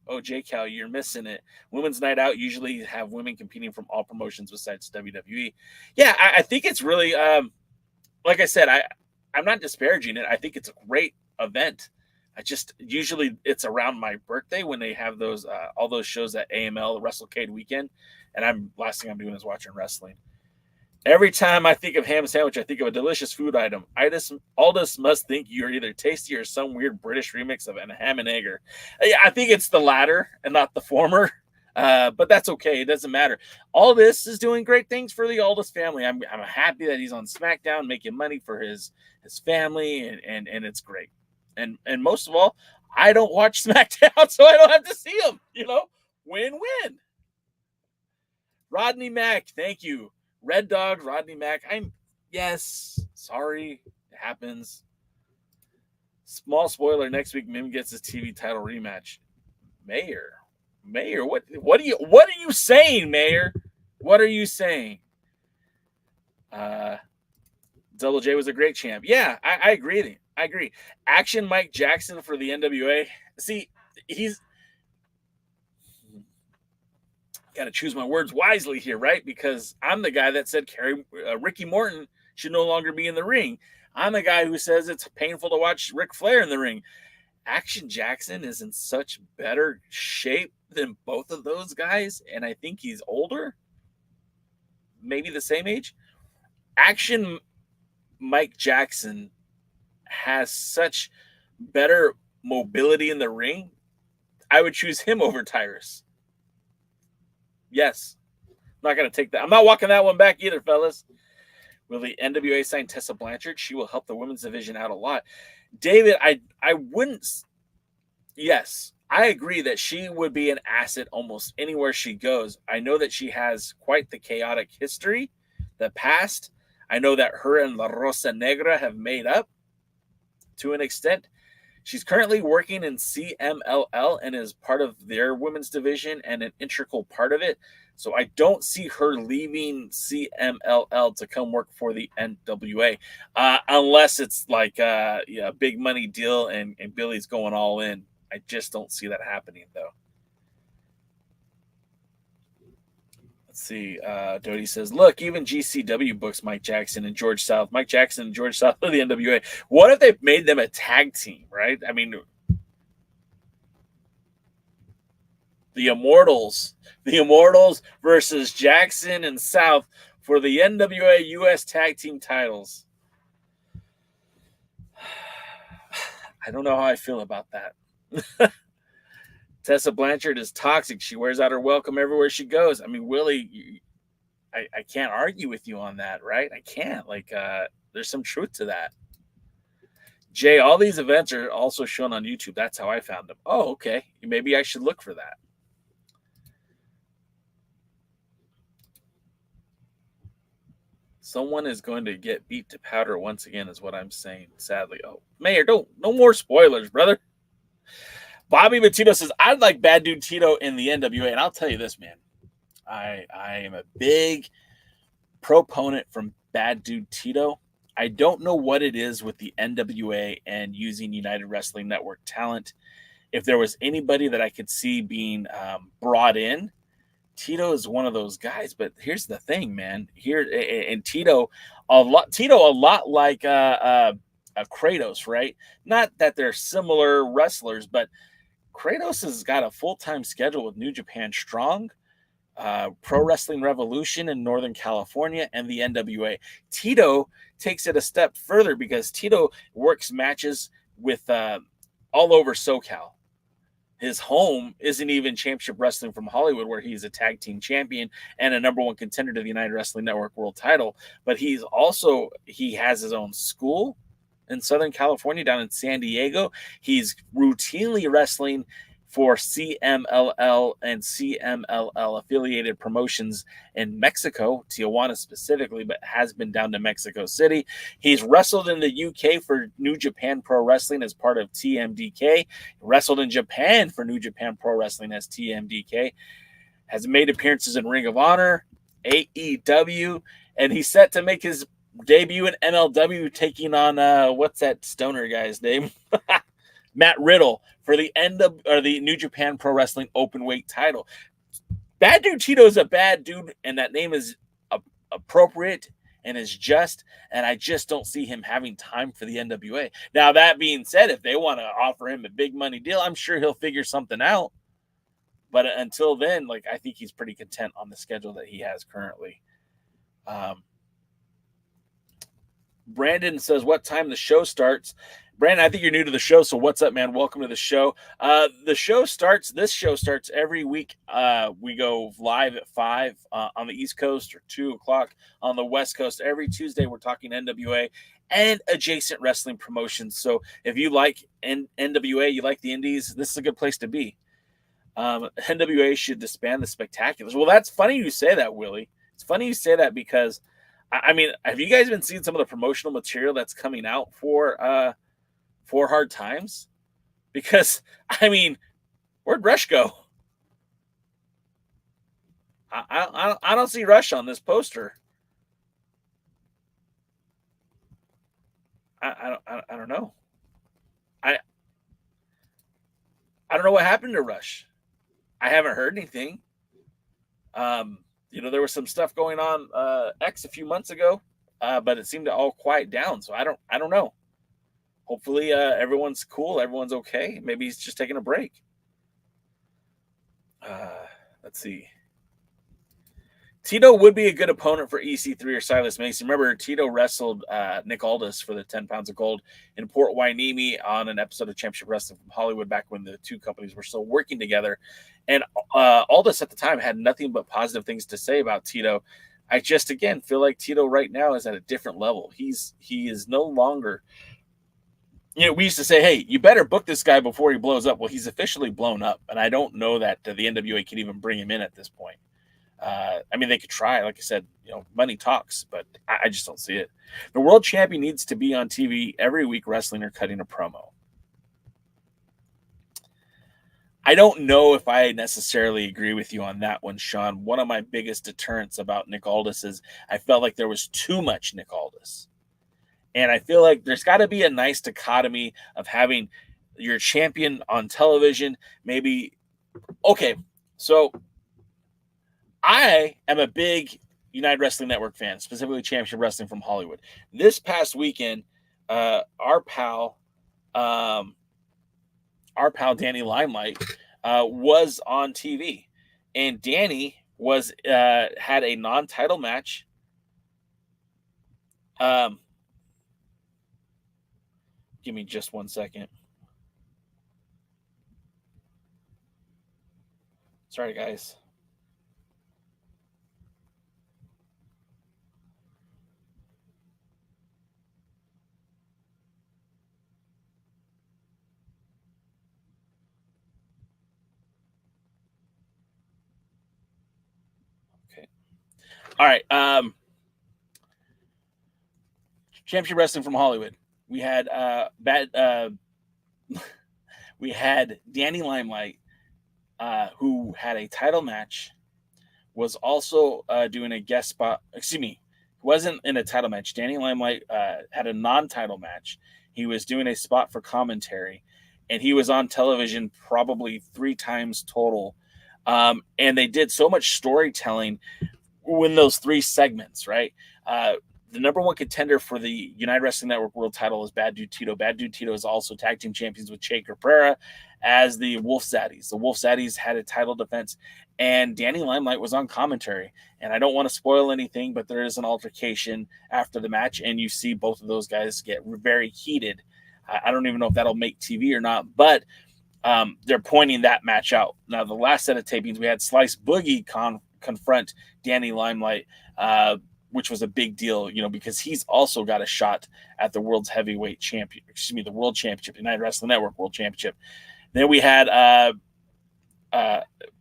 Oh, J-Cal, you're missing it. Women's Night Out usually have women competing from all promotions besides WWE. Yeah, I think it's really, like I said, I'm not disparaging it. I think it's a great event. Usually it's around my birthday when they have those all those shows at AML, the WrestleCade weekend, and last thing I'm doing is watching wrestling. Every time I think of ham sandwich, I think of a delicious food item. Aldous must think you're either tasty or some weird British remix of a ham and egger. Yeah, I think it's the latter and not the former, but that's okay. It doesn't matter. All this is doing great things for the Aldous family. I'm happy that he's on SmackDown making money for his family, and it's great. And most of all, I don't watch SmackDown, so I don't have to see him. Win-win. Rodney Mack, thank you. Red Dog, Rodney Mack. Sorry, it happens. Small spoiler: next week, Mim gets his TV title rematch. Mayor, what are you saying, Mayor? What are you saying? Double J was a great champ. Yeah, I agree. I agree. Action Mike Jackson for the NWA. See, he's got to choose my words wisely here, right? Because I'm the guy that said Ricky Morton should no longer be in the ring. I'm the guy who says it's painful to watch Ric Flair in the ring. Action Jackson is in such better shape than both of those guys, and I think he's older, maybe the same age. Action Mike Jackson has such better mobility in the ring. I would choose him over Tyrus. Yes. I'm not going to take that. I'm not walking that one back either, fellas. Will the NWA sign Tessa Blanchard? She will help the women's division out a lot. David, I wouldn't. Yes, I agree that she would be an asset almost anywhere she goes. I know that she has quite the chaotic history, the past. I know that her and La Rosa Negra have made up to an extent. She's currently working in CMLL and is part of their women's division and an integral part of it. So I don't see her leaving CMLL to come work for the NWA unless it's like a big money deal and Billy's going all in. I just don't see that happening, though. Let's see. Dodie says, look, even GCW books Mike Jackson and George South. Mike Jackson and George South of the NWA. What if they made them a tag team, right? I mean, the Immortals versus Jackson and South for the NWA US Tag Team titles. I don't know how I feel about that. Tessa Blanchard is toxic. She wears out her welcome everywhere she goes. I mean, Willie, I can't argue with you on that, right? I can't. Like, there's some truth to that. Jay, all these events are also shown on YouTube. That's how I found them. Oh, okay. Maybe I should look for that. Someone is going to get beat to powder once again, is what I'm saying, sadly. Oh, Mayor, no more spoilers, brother. Bobby Matito says, I'd like Bad Dude Tito in the NWA. And I'll tell you this, man. I am a big proponent from Bad Dude Tito. I don't know what it is with the NWA and using United Wrestling Network talent. If there was anybody that I could see being brought in, Tito is one of those guys. But here's the thing, man. Tito a lot like Kratos, right? Not that they're similar wrestlers, but Kratos has got a full-time schedule with New Japan Strong, Pro Wrestling Revolution in Northern California, and the NWA. Tito takes it a step further because Tito works matches with all over SoCal. His home isn't even Championship Wrestling from Hollywood, where he's a tag team champion and a number one contender to the United Wrestling Network world title. But he has his own school in Southern California, down in San Diego. He's routinely wrestling for CMLL and CMLL affiliated promotions in Mexico, Tijuana specifically, but has been down to Mexico City. He's wrestled in the UK for New Japan Pro Wrestling as part of TMDK, wrestled in Japan for New Japan Pro Wrestling as TMDK, has made appearances in Ring of Honor, AEW, and he's set to make his debut in MLW, taking on what's that stoner guy's name? Matt Riddle for the the New Japan Pro Wrestling Openweight title. Bad Dude Tito is a bad dude, and that name is appropriate and is just, and I just don't see him having time for the NWA. Now, that being said, if they want to offer him a big money deal, I'm sure he'll figure something out. But until then, like, I think he's pretty content on the schedule that he has currently. Brandon says, what time the show starts? Brandon, I think you're new to the show, so what's up, man? Welcome to the show. This show starts every week. We go live at 5 on the East Coast or 2 o'clock on the West Coast. Every Tuesday, we're talking NWA and adjacent wrestling promotions. So if you like NWA, you like the indies, this is a good place to be. NWA should disband the Spectaculars. Well, that's funny you say that, Willie. It's funny you say that because, I mean, have you guys been seeing some of the promotional material that's coming out for Hard Times? Because, I mean, where'd Rush go? I don't see Rush on this poster. I don't know. I don't know what happened to Rush. I haven't heard anything. There was some stuff going on X a few months ago, but it seemed to all quiet down. So I don't know. Hopefully everyone's cool, everyone's okay. Maybe he's just taking a break. Let's see. Tito would be a good opponent for EC3 or Silas Mason. Remember, Tito wrestled Nick Aldis for the 10 pounds of gold in Port Hueneme on an episode of Championship Wrestling from Hollywood back when the two companies were still working together. And Aldis at the time had nothing but positive things to say about Tito. I just, again, feel like Tito right now is at a different level. He is no longer... we used to say, hey, you better book this guy before he blows up. Well, he's officially blown up, and I don't know that the NWA can even bring him in at this point. They could try. Like I said, money talks, but I just don't see it. The world champion needs to be on TV every week wrestling or cutting a promo. I don't know if I necessarily agree with you on that one, Sean. One of my biggest deterrents about Nick Aldis is I felt like there was too much Nick Aldis. And I feel like there's got to be a nice dichotomy of having your champion on television. Maybe, okay, so I am a big United Wrestling Network fan, specifically Championship Wrestling from Hollywood. This past weekend, our pal Danny Limelight was on TV, and Danny had a non-title match. Give me just 1 second. Sorry, guys. Okay. All right. Championship Wrestling from Hollywood. We had we had Danny Limelight, who had a title match, was also doing a guest spot. Excuse me, wasn't in a title match. Danny Limelight had a non-title match. He was doing a spot for commentary, and he was on television probably 3 times total. And they did so much storytelling in those 3 segments, right? The number 1 contender for the United Wrestling Network World title is Bad Dude Tito. Bad Dude Tito is also tag team champions with Che Cabrera as the Wolf Zaddies. The Wolf Zaddies had a title defense, and Danny Limelight was on commentary. And I don't want to spoil anything, but there is an altercation after the match, and you see both of those guys get very heated. I don't even know if that'll make TV or not, but they're pointing that match out. Now, the last set of tapings, we had Slice Boogie confront Danny Limelight, which was a big deal, because he's also got a shot at the world's heavyweight champion, the world championship, United Wrestling Network World Championship. Then we had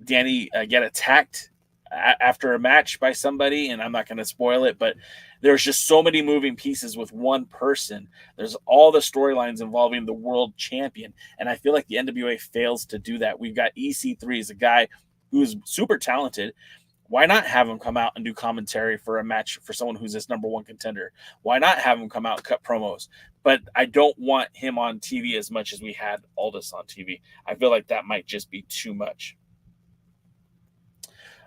Danny get attacked after a match by somebody, and I'm not going to spoil it, but there's just so many moving pieces with one person. There's all the storylines involving the world champion, and I feel like the NWA fails to do that. We've got EC3 as a guy who's super talented. Why not have him come out and do commentary for a match for someone who's this number 1 contender? Why not have him come out and cut promos? But I don't want him on TV as much as we had Aldis on TV. I feel like that might just be too much.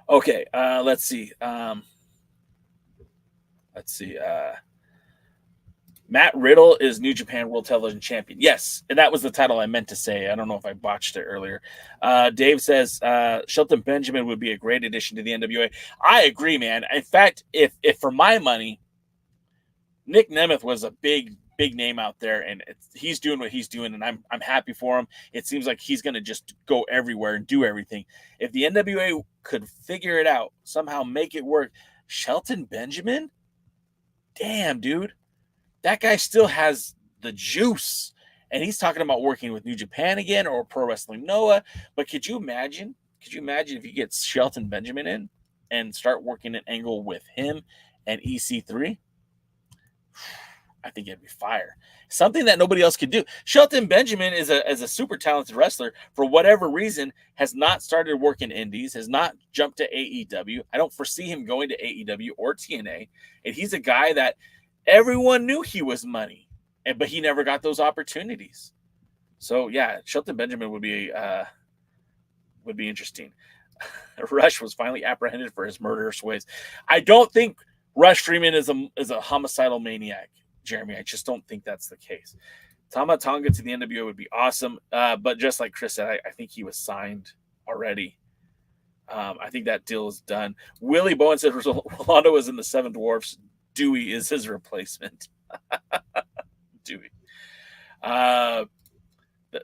Okay, let's see. Matt Riddle is New Japan World Television Champion. Yes, and that was the title I meant to say. I don't know if I botched it earlier. Dave says Shelton Benjamin would be a great addition to the NWA. I agree, man. In fact, if for my money, Nick Nemeth was a big name out there, and he's doing what he's doing, and I'm happy for him. It seems like he's going to just go everywhere and do everything. If the NWA could figure it out, somehow make it work, Shelton Benjamin, damn, dude. That guy still has the juice, and he's talking about working with New Japan again or Pro Wrestling Noah. But could you imagine if you get Shelton Benjamin in and start working an angle with him and EC3? I think it'd be fire. Something that nobody else could do. Shelton Benjamin is a super talented wrestler. For whatever reason, has not started working indies, has not jumped to AEW. I don't foresee him going to AEW or TNA. And he's a guy that everyone knew he was money. but he never got those opportunities. So yeah, Shelton Benjamin would be interesting. Rush was finally apprehended for his murderous ways. I don't think Rush Freeman is a homicidal maniac, Jeremy. I just don't think that's the case. Tama Tonga to the NWA would be awesome, but just like Chris said, I think he was signed already. I think that deal is done. Willie Bowen said Rolando was in the Seven Dwarfs. Dewey is his replacement. Dewey.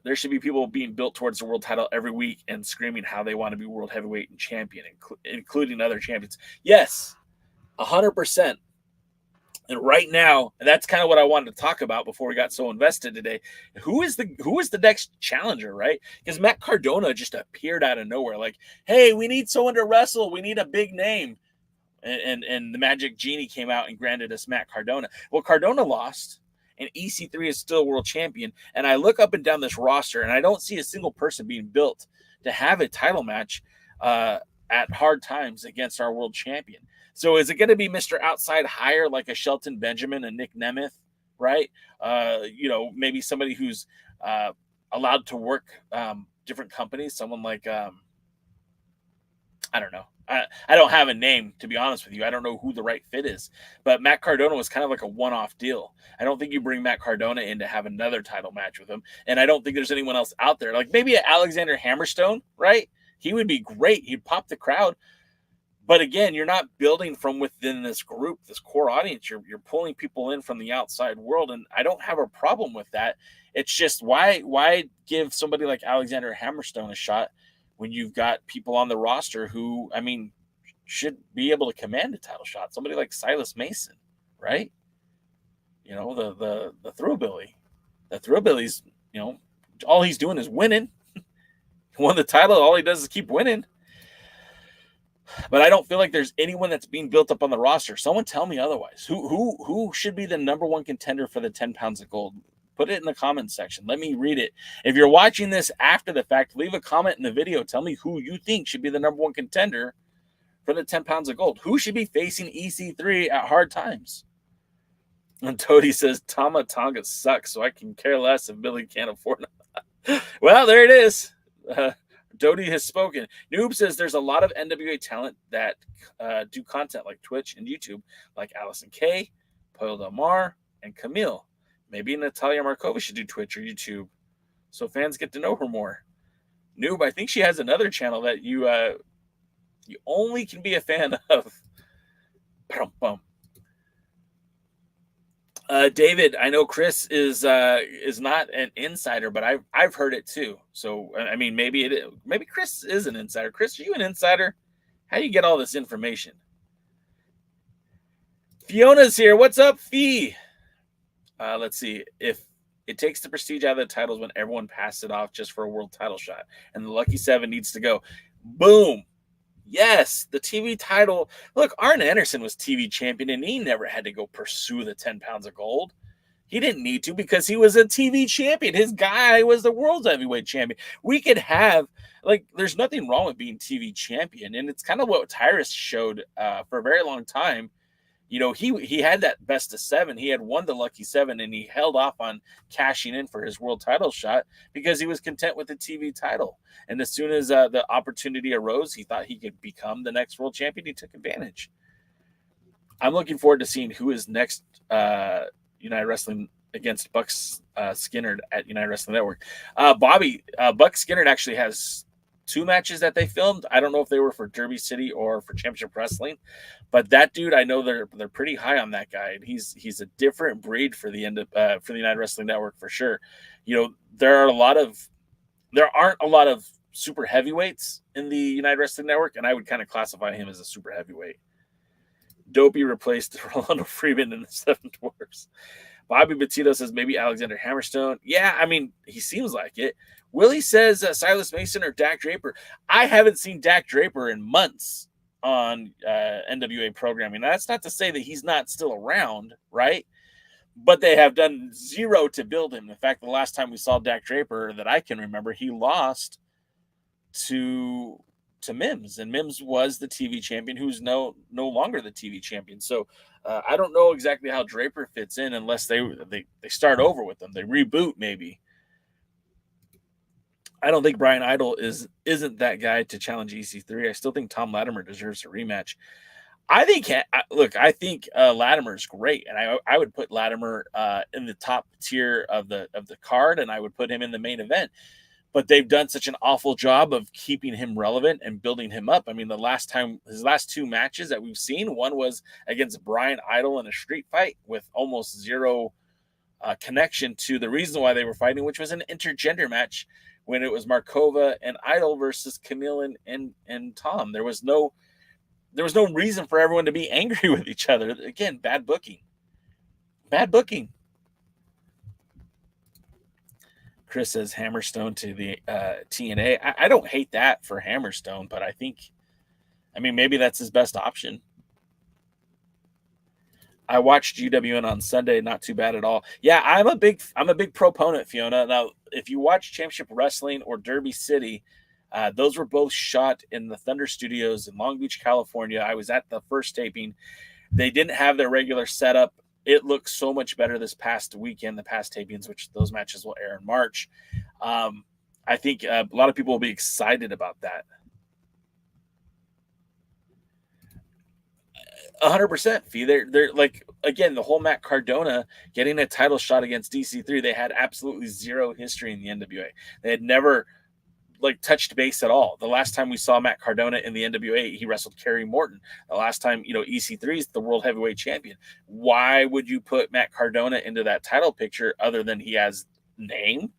There should be people being built towards the world title every week and screaming how they want to be world heavyweight and champion, including other champions. Yes, 100%. And right now, that's kind of what I wanted to talk about before we got so invested today. Who is the next challenger, right? Because Matt Cardona just appeared out of nowhere, like, hey, we need someone to wrestle. We need a big name. And the Magic Genie came out and granted us Matt Cardona. Well, Cardona lost, and EC3 is still world champion. And I look up and down this roster, and I don't see a single person being built to have a title match at Hard Times against our world champion. So is it going to be Mr. Outside Hire like a Shelton Benjamin, a Nick Nemeth, right? Maybe somebody who's allowed to work different companies, someone like, I don't know. I don't have a name, to be honest with you. I don't know who the right fit is. But Matt Cardona was kind of like a one-off deal. I don't think you bring Matt Cardona in to have another title match with him. And I don't think there's anyone else out there. Like maybe Alexander Hammerstone, right? He would be great. He'd pop the crowd. But again, you're not building from within this group, this core audience. You're pulling people in from the outside world, and I don't have a problem with that. It's just why give somebody like Alexander Hammerstone a shot when you've got people on the roster who, I mean, should be able to command a title shot? Somebody like Silas Mason, right? You know, the Thrillbilly. The Thrillbilly's, all he's doing is winning. He won the title. All he does is keep winning. But I don't feel like there's anyone that's being built up on the roster. Someone tell me otherwise. Who should be the number one contender for the 10 pounds of gold? Put it in the comments section. Let me read it. If you're watching this after the fact, leave a comment in the video. Tell me who you think should be the number one contender for the 10 pounds of gold. Who should be facing EC3 at Hard Times? And Toady says, Tama Tonga sucks, so I can care less if Billy can't afford it. Well, there it is. Doty has spoken. Noob says there's a lot of NWA talent that do content like Twitch and YouTube, like Allison Kay, Poyle Del Mar, and Camille. Maybe Natalia Markova should do Twitch or YouTube so fans get to know her more. Noob, I think she has another channel that you only can be a fan of. David, I know Chris is not an insider, but I've heard it too. So I mean, maybe Chris is an insider. Chris, are you an insider? How do you get all this information? Fiona's here. What's up, Fee? Let's see. If it takes the prestige out of the titles when everyone passes it off just for a world title shot, and the Lucky Seven needs to go. Boom. Yes, the TV title. Look, Arn Anderson was TV champion, and he never had to go pursue the 10 pounds of gold. He didn't need to because he was a TV champion. His guy was the world's heavyweight champion. We could have, there's nothing wrong with being TV champion, and it's kind of what Tyrus showed for a very long time. You know, he had that best of seven. He had won the Lucky Seven, and he held off on cashing in for his world title shot because he was content with the TV title. And as soon as the opportunity arose, he thought he could become the next world champion. He took advantage. I'm looking forward to seeing who is next United Wrestling against Buck Skinner at United Wrestling Network. Buck Skinner actually has 2 matches that they filmed. I don't know if they were for Derby City or for Championship Wrestling, but that dude, I know they're pretty high on that guy, and he's a different breed for the United Wrestling Network for sure. You know, there aren't a lot of super heavyweights in the United Wrestling Network, and I would kind of classify him as a super heavyweight. Dopey replaced Rolando Freeman in the Seven Dwarfs. Bobby Bettito says maybe Alexander Hammerstone. Yeah, I mean, he seems like it. Willie says Silas Mason or Dak Draper. I haven't seen Dak Draper in months on NWA Programming. Now, that's not to say that he's not still around, right? But they have done zero to build him. In fact, the last time we saw Dak Draper that I can remember, he lost to to Mims, and Mims was the TV champion, who's no longer the TV champion. So I don't know exactly how Draper fits in unless they start over with them. They reboot maybe. I don't think Brian Idol isn't that guy to challenge EC3. I still think Tom Latimer deserves a rematch. I think Latimer's great, and I would put Latimer in the top tier of the card, and I would put him in the main event. But they've done such an awful job of keeping him relevant and building him up. I mean, his last two matches that we've seen, one was against Brian Idol in a street fight with almost zero connection to the reason why they were fighting, which was an intergender match when it was Markova and Idol versus Camille and Tom. There was no reason for everyone to be angry with each other. Again, bad booking. Bad booking. Chris says Hammerstone to the TNA. I don't hate that for Hammerstone, but I mean, maybe that's his best option. I watched UWN on Sunday. Not too bad at all. Yeah, I'm a big proponent, Fiona. Now, if you watch Championship Wrestling or Derby City, those were both shot in the Thunder Studios in Long Beach, California. I was at the first taping. They didn't have their regular setup. It looks so much better this past weekend, the past tapings, which those matches will air in March. I think a lot of people will be excited about that. 100%. Fee. They're like, again, the whole Matt Cardona getting a title shot against DC3. They had absolutely zero history in the NWA. They had never touched base at all. The last time we saw Matt Cardona in the NWA, he wrestled Kerry Morton. The last time, EC3 is the world heavyweight champion. Why would you put Matt Cardona into that title picture other than he has name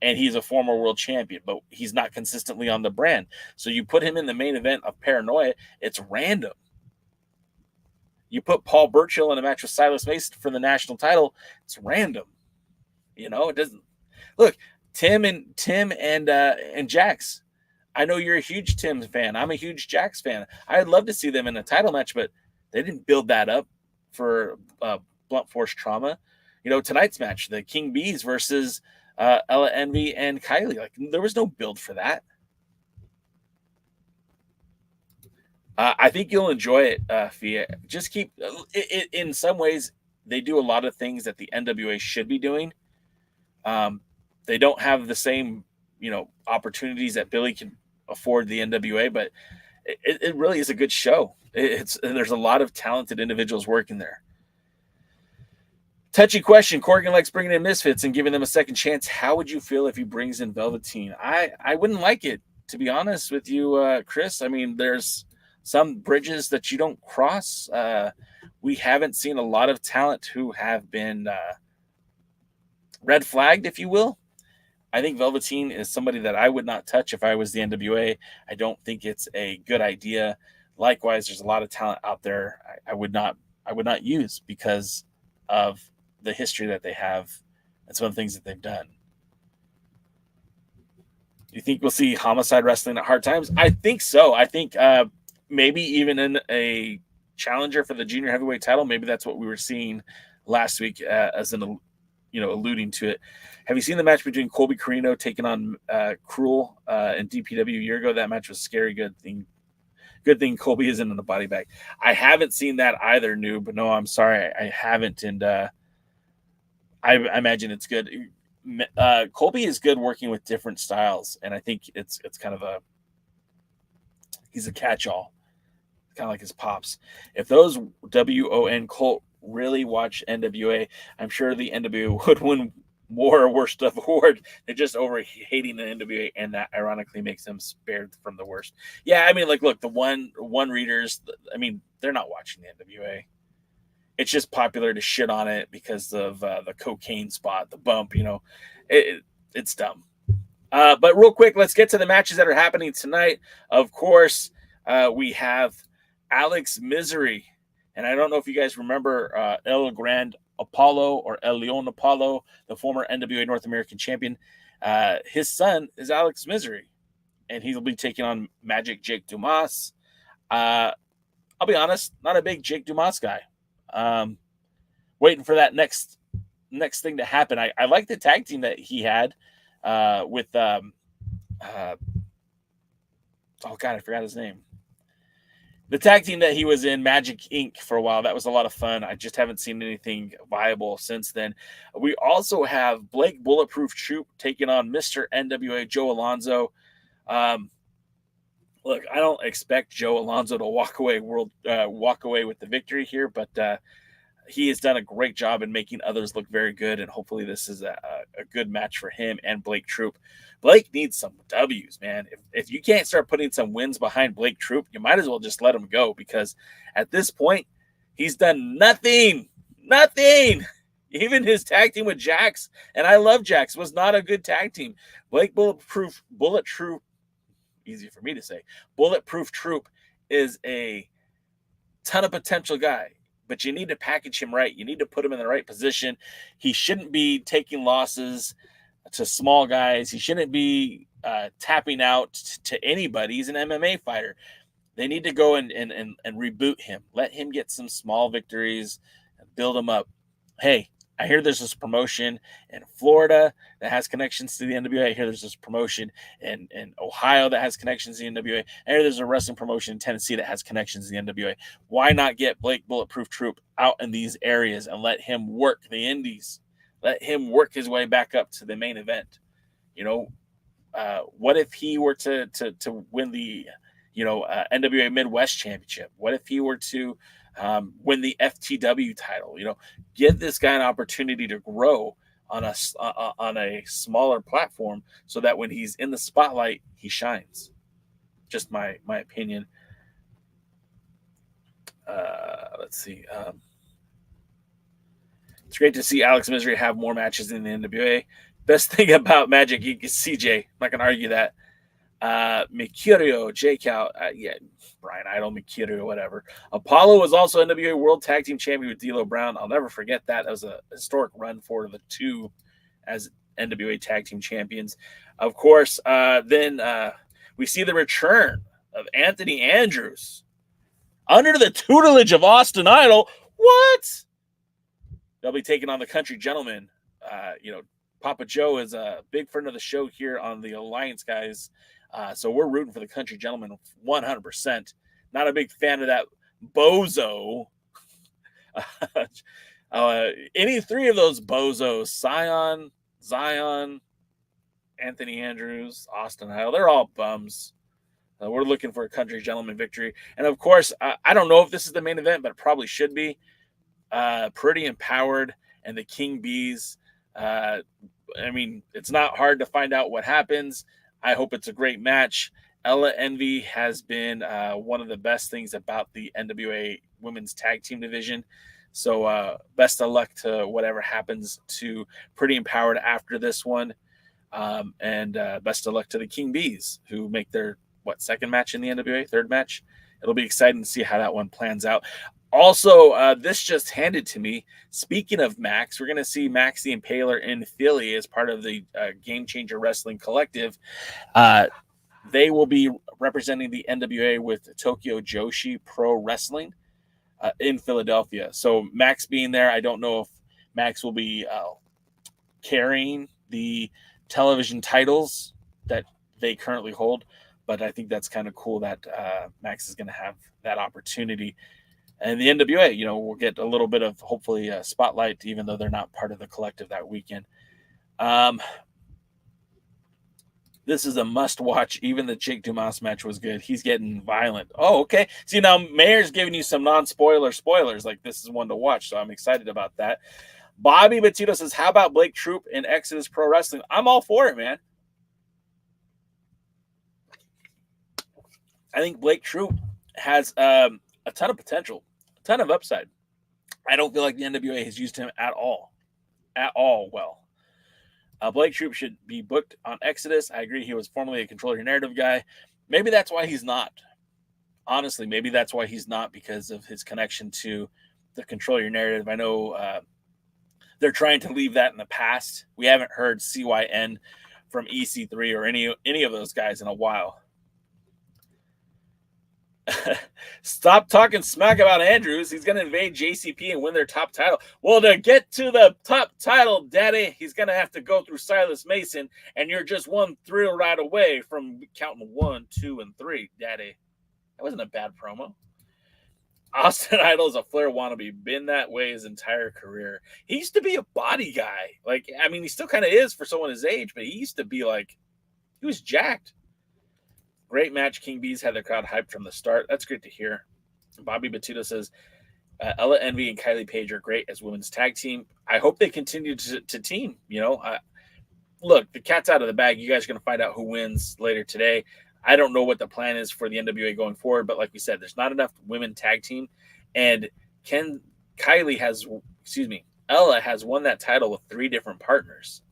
and he's a former world champion, but he's not consistently on the brand? So you put him in the main event of Paranoia. It's random. You put Paul Burchill in a match with Silas Mason for the national title. It's random. It doesn't look. Tim and Jax. I know you're a huge Tim fan. I'm a huge Jax fan. I'd love to see them in a title match, but they didn't build that up for Blunt Force Trauma. Tonight's match, the King Bees versus Ella Envy and Kylie. There was no build for that. I think you'll enjoy it, Fia. Just keep it. In some ways, they do a lot of things that the NWA should be doing. They don't have the same, opportunities that Billy can afford the NWA, but it really is a good show. There's a lot of talented individuals working there. Touchy question. Corgan likes bringing in misfits and giving them a second chance. How would you feel if he brings in Velveteen? I wouldn't like it, to be honest with you, Chris. I mean, there's some bridges that you don't cross. We haven't seen a lot of talent who have been red flagged, if you will. I think Velveteen is somebody that I would not touch if I was the NWA. I don't think it's a good idea. Likewise, there's a lot of talent out there I would not use because of the history that they have and some of the things that they've done. You think we'll see Homicide wrestling at Hard Times? I think so. I think maybe even in a challenger for the junior heavyweight title. Maybe that's what we were seeing last week as an alluding to it. Have you seen the match between Colby Carino taking on Cruel and DPW a year ago? That match was scary. Good thing Colby isn't in the body bag. I haven't seen that either, Noob. No, I'm sorry, I haven't. And I imagine it's good. Colby is good working with different styles, and I think it's kind of he's a catch-all, kind of like his pops. If those WON Colt really watch NWA, I'm sure the NWA would win more or worst of award. They're just over hating the NWA, and that ironically makes them spared from the worst. Yeah, I mean, look, the one readers, I mean, they're not watching the NWA. It's just popular to shit on it because of the cocaine spot, the bump, it's dumb. But real quick, let's get to the matches that are happening tonight. Of course, we have Alex Misery. And I don't know if you guys remember El Grand Apollo or El Leon Apollo, the former NWA North American champion. His son is Alex Misery, and he'll be taking on Magic Jake Dumas. I'll be honest, not a big Jake Dumas guy. Waiting for that next thing to happen. I like the tag team that he had with oh God, I forgot his name. The tag team that he was in, Magic Inc., for a while. That was a lot of fun. I just haven't seen anything viable since then. We also have Blake Bulletproof Troop taking on Mr. NWA Joe Alonzo. Look, I don't expect Joe Alonzo to walk away with the victory here, but he has done a great job in making others look very good, and hopefully this is a good match for him and Blake Troop. Blake needs some W's, man. If you can't start putting some wins behind Blake Troop, you might as well just let him go, because at this point, he's done nothing. Nothing. Even his tag team with Jax, and I love Jax, was not a good tag team. Blake Bulletproof Troop, easy for me to say, Bulletproof Troop is a ton of potential guy, but you need to package him right. You need to put him in the right position. He shouldn't be taking losses to small guys. He shouldn't be tapping out to anybody. He's an MMA fighter. They need to go and reboot him. Let him get some small victories and build him up. Hey, I hear there's this promotion in Florida that has connections to the NWA. I hear there's this promotion in Ohio that has connections to the NWA. I hear there's a wrestling promotion in Tennessee that has connections to the NWA. Why not get Blake Bulletproof Troop out in these areas and let him work the indies? Let him work his way back up to the main event. What if he were to win the NWA Midwest Championship? What if he were to win the FTW title? Give this guy an opportunity to grow on a smaller platform, so that when he's in the spotlight, he shines. Just my opinion. Let's see. It's great to see Alex Misery have more matches in the NWA. Best thing about Magic Inc. is CJ. I'm not going to argue that. Mikirio, J-Cal, Brian Idol, Mikirio, whatever. Apollo was also NWA World Tag Team Champion with D'Lo Brown. I'll never forget that. That was a historic run for the two as NWA Tag Team Champions. Of course, then we see the return of Anthony Andrews under the tutelage of Austin Idol. What? They'll be taking on the Country Gentlemen. Papa Joe is a big friend of the show here on the Alliance, guys. So we're rooting for the Country Gentlemen 100%. Not a big fan of that bozo. Any three of those bozos, Zion, Anthony Andrews, Austin Idol, they're all bums. We're looking for a Country Gentleman victory. And of course, I don't know if this is the main event, but it probably should be. Pretty Empowered and the King Bees. It's not hard to find out what happens. I hope it's a great match. Ella Envy has been one of the best things about the NWA Women's Tag Team Division. So best of luck to whatever happens to Pretty Empowered after this one. And best of luck to the King Bees, who make their, second match in the NWA? Third match? It'll be exciting to see how that one plans out. Also, this just handed to me. Speaking of Max, we're going to see Max the Impaler in Philly as part of the Game Changer Wrestling Collective. They will be representing the NWA with Tokyo Joshi Pro Wrestling in Philadelphia. So Max being there, I don't know if Max will be carrying the television titles that they currently hold, but I think that's kind of cool that Max is going to have that opportunity. And the NWA, we'll get a little bit of, hopefully, spotlight, even though they're not part of the collective that weekend. This is a must-watch. Even the Jake Dumas match was good. He's getting violent. Oh, okay. See, now Mayor's giving you some non-spoiler spoilers. Like, this is one to watch, so I'm excited about that. Bobby Batito says, how about Blake Troop in Exodus Pro Wrestling? I'm all for it, man. I think Blake Troop has a ton of potential, a ton of upside. I don't feel like the NWA has used him at all well. Blake Troop should be booked on Exodus. I agree he was formerly a Control Your Narrative guy. Maybe that's why he's not. Honestly, maybe that's why he's not, because of his connection to the Control Your Narrative. I know they're trying to leave that in the past. We haven't heard CYN from EC3 or any of those guys in a while. Stop talking smack about Andrews. He's going to invade JCP and win their top title. Well, to get to the top title, Daddy, he's going to have to go through Silas Mason, and you're just one thrill right away from counting 1, 2, and 3, Daddy. That wasn't a bad promo. Austin Idol is a Flair wannabe. Been that way his entire career. He used to be a body guy. Like, I mean, he still kind of is for someone his age, but he used to be like, he was jacked. Great match. King Bees had the crowd hyped from the start. That's great to hear. Bobby Batuta says, Ella Envy and Kylie Page are great as women's tag team. I hope they continue to team. You know, look, the cat's out of the bag. You guys are going to find out who wins later today. I don't know what the plan is for the NWA going forward, but like we said, there's not enough women tag team. And Ella has won that title with 3 different partners.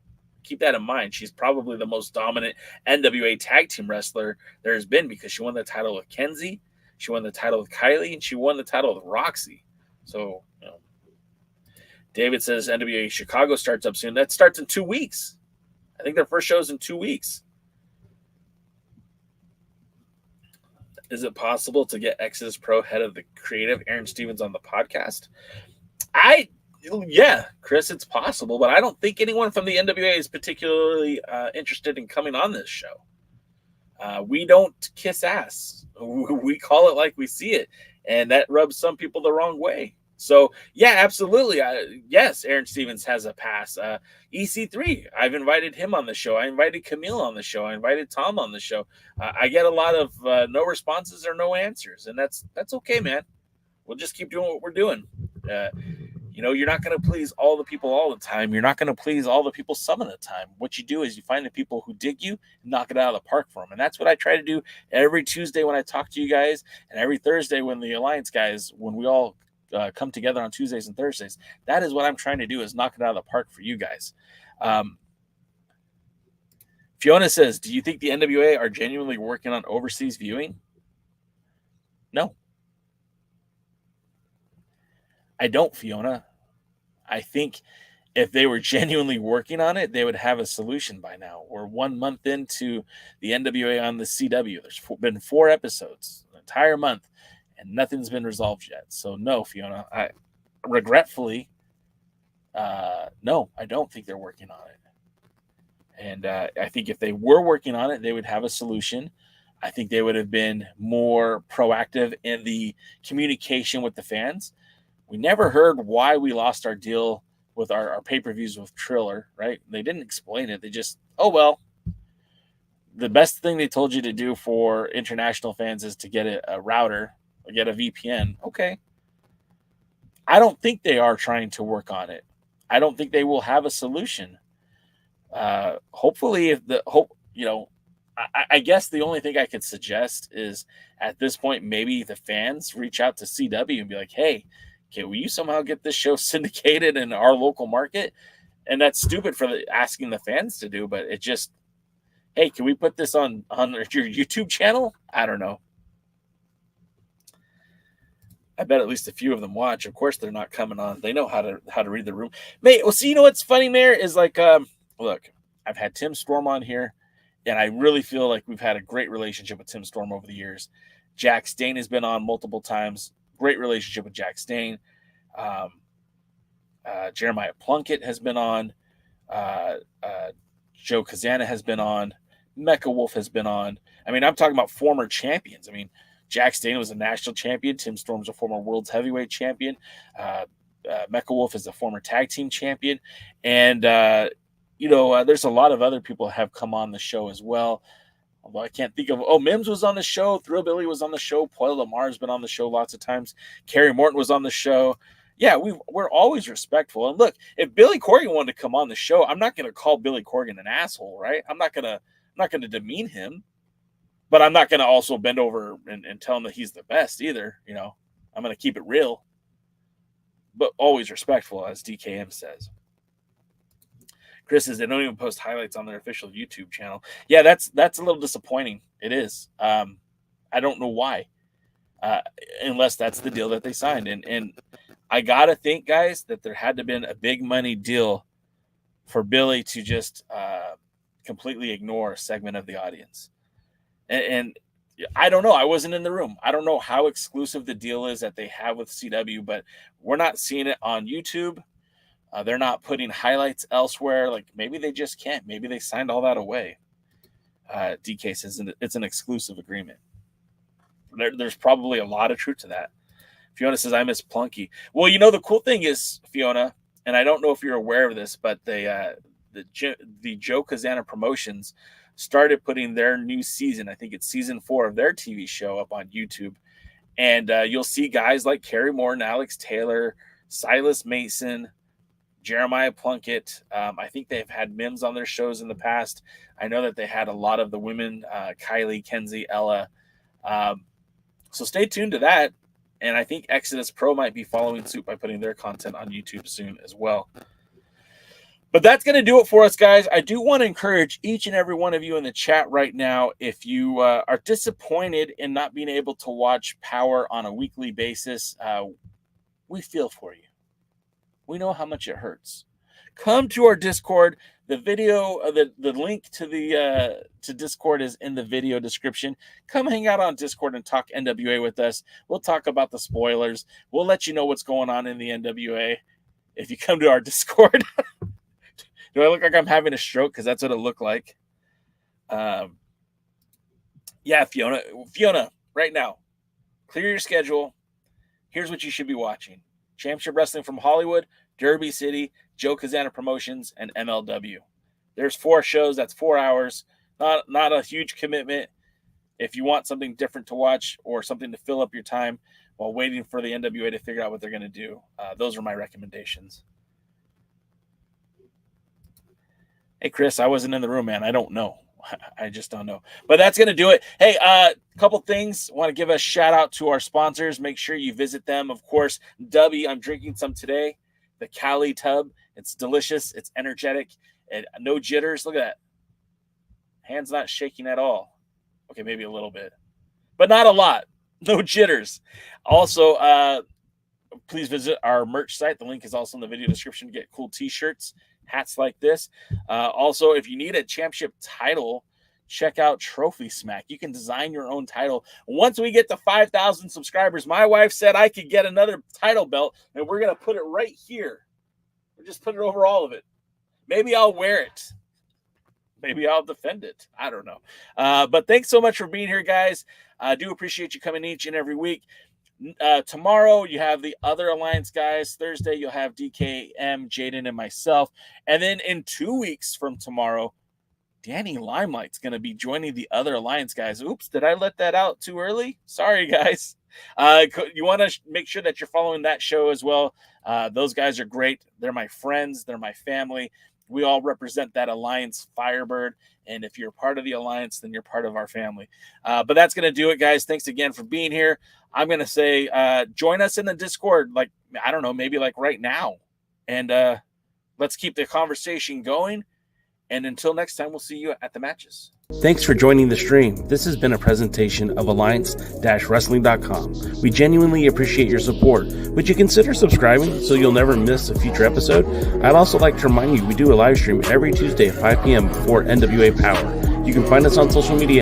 Keep that in mind. She's probably the most dominant NWA tag team wrestler there has been because she won the title with Kenzie, she won the title with Kylie, and she won the title with Roxy. So, you know. David says NWA Chicago starts up soon. That starts in 2 weeks. I think their first show is in 2 weeks. Is it possible to get Exodus Pro head of the creative Aaron Stevens on the podcast? Yeah, Chris, it's possible, but I don't think anyone from the NWA is particularly interested in coming on this show. We don't kiss ass. We call it like we see it, and that rubs some people the wrong way. So, yeah, absolutely. Yes, Aaron Stevens has a pass. EC3, I've invited him on the show. I invited Camille on the show. I invited Tom on the show. I get a lot of no responses or no answers, and that's okay, man. We'll just keep doing what we're doing. You know, you're not going to please all the people all the time. You're not going to please all the people some of the time. What you do is you find the people who dig you and knock it out of the park for them. And that's what I try to do every Tuesday when I talk to you guys, and every Thursday when the Alliance guys, when we all come together on Tuesdays and Thursdays. That is what I'm trying to do, is knock it out of the park for you guys. Fiona says, do you think the NWA are genuinely working on overseas viewing? No. I don't, Fiona. I think if they were genuinely working on it, they would have a solution by now. We're 1 month into the NWA on the CW. There's been 4 episodes, an entire month, and nothing's been resolved yet. So no, Fiona, regretfully, no, I don't think they're working on it. And I think if they were working on it, they would have a solution. I think they would have been more proactive in the communication with the fans. We never heard why we lost our deal with our pay-per-views with Triller, right? They didn't explain it. They just, oh, well, the best thing they told you to do for international fans is to get a router, or get a VPN. Okay. I don't think they are trying to work on it. I don't think they will have a solution. Hopefully, I guess the only thing I could suggest is at this point, maybe the fans reach out to CW and be like, hey, will you somehow get this show syndicated in our local market? And that's stupid for asking the fans to do, but it just, hey, can we put this on your YouTube channel? I don't know. I bet at least a few of them watch. Of course, they're not coming on. They know how to read the room. Well, see, you know what's funny, Mayor, is like, look, I've had Tim Storm on here, and I really feel like we've had a great relationship with Tim Storm over the years. Jack Stain has been on multiple times. Great relationship with Jack Stain. Jeremiah Plunkett has been on. Joe Kazana has been on. Mecha Wolf has been on. I mean, I'm talking about former champions. I mean, Jack Stain was a national champion. Tim Storm's a former world's heavyweight champion. Mecha Wolf is a former tag team champion. And, there's a lot of other people that have come on the show as well. Although I can't think of, Mims was on the show. Thrillbilly was on the show. Poil Lamar has been on the show lots of times. Kerry Morton was on the show. Yeah, we're always respectful. And look, if Billy Corgan wanted to come on the show, I'm not going to call Billy Corgan an asshole, right? I'm not going to demean him, but I'm not going to also bend over and tell him that he's the best either. You know, I'm going to keep it real, but always respectful, as DKM says. Chris says they don't even post highlights on their official YouTube channel. Yeah, that's a little disappointing. It is. I don't know why, unless that's the deal that they signed. And I got to think, guys, that there had to have been a big money deal for Billy to just completely ignore a segment of the audience. And I don't know. I wasn't in the room. I don't know how exclusive the deal is that they have with CW, but we're not seeing it on YouTube. They're not putting highlights elsewhere. Like, maybe they just can't. Maybe they signed all that away. DK says it's an exclusive agreement. There's probably a lot of truth to that. Fiona says, I miss Plunky. Well, you know, the cool thing is, Fiona, and I don't know if you're aware of this, but the Joe Kazana Promotions started putting their new season, I think it's season 4 of their TV show, up on YouTube. And you'll see guys like Kerry Moore and Alex Taylor, Silas Mason, Jeremiah Plunkett. I think they've had Mims on their shows in the past. I know that they had a lot of the women, Kylie, Kenzie, Ella. So stay tuned to that. And I think Exodus Pro might be following suit by putting their content on YouTube soon as well. But that's going to do it for us, guys. I do want to encourage each and every one of you in the chat right now, if you are disappointed in not being able to watch Power on a weekly basis, we feel for you. We know how much it hurts. Come to our Discord. The video, the link to the to Discord is in the video description. Come hang out on Discord and talk NWA with us. We'll talk about the spoilers. We'll let you know what's going on in the NWA if you come to our Discord. Do I look like I'm having a stroke? Because that's what it looked like. Yeah, Fiona, right now, clear your schedule. Here's what you should be watching. Championship Wrestling from Hollywood, Derby City, Joe Kazana Promotions, and MLW. There's 4 shows. That's 4 hours. Not a huge commitment. If you want something different to watch or something to fill up your time while waiting for the NWA to figure out what they're going to do, those are my recommendations. Hey, Chris, I wasn't in the room, man. I don't know. I just don't know. But that's going to do it. Hey, a couple things. I want to give a shout out to our sponsors. Make sure you visit them. Of course, Dubby, I'm drinking some today. The Cali Tub. It's delicious. It's energetic. And no jitters. Look at that. Hand's not shaking at all. Okay, maybe a little bit. But not a lot. No jitters. Also, please visit our merch site. The link is also in the video description to get cool t-shirts, hats like this. Also, if you need a championship title, check out Trophy Smack. You can design your own title. Once we get to 5,000 subscribers, my wife said I could get another title belt, and we're going to put it right here. We'll just put it over all of it. Maybe I'll wear it. Maybe I'll defend it. I don't know. But thanks so much for being here, guys. I do appreciate you coming each and every week. Tomorrow you have the other Alliance guys. Thursday you'll have DKM, Jaden, and myself. And then in 2 weeks from tomorrow, Danny Limelight's going to be joining the other Alliance guys. Oops, did I let that out too early? Sorry, guys. You want to make sure that you're following that show as well. Those guys are great. They're my friends. They're my family. We all represent that Alliance Firebird. And if you're part of the Alliance, then you're part of our family. But that's going to do it, guys. Thanks again for being here. I'm going to say join us in the Discord, like, I don't know, maybe like right now. And let's keep the conversation going. And until next time, we'll see you at the matches. Thanks for joining the stream. This has been a presentation of Alliance-Wrestling.com. We genuinely appreciate your support. Would you consider subscribing so you'll never miss a future episode? I'd also like to remind you we do a live stream every Tuesday at 5 p.m. before NWA Power. You can find us on social media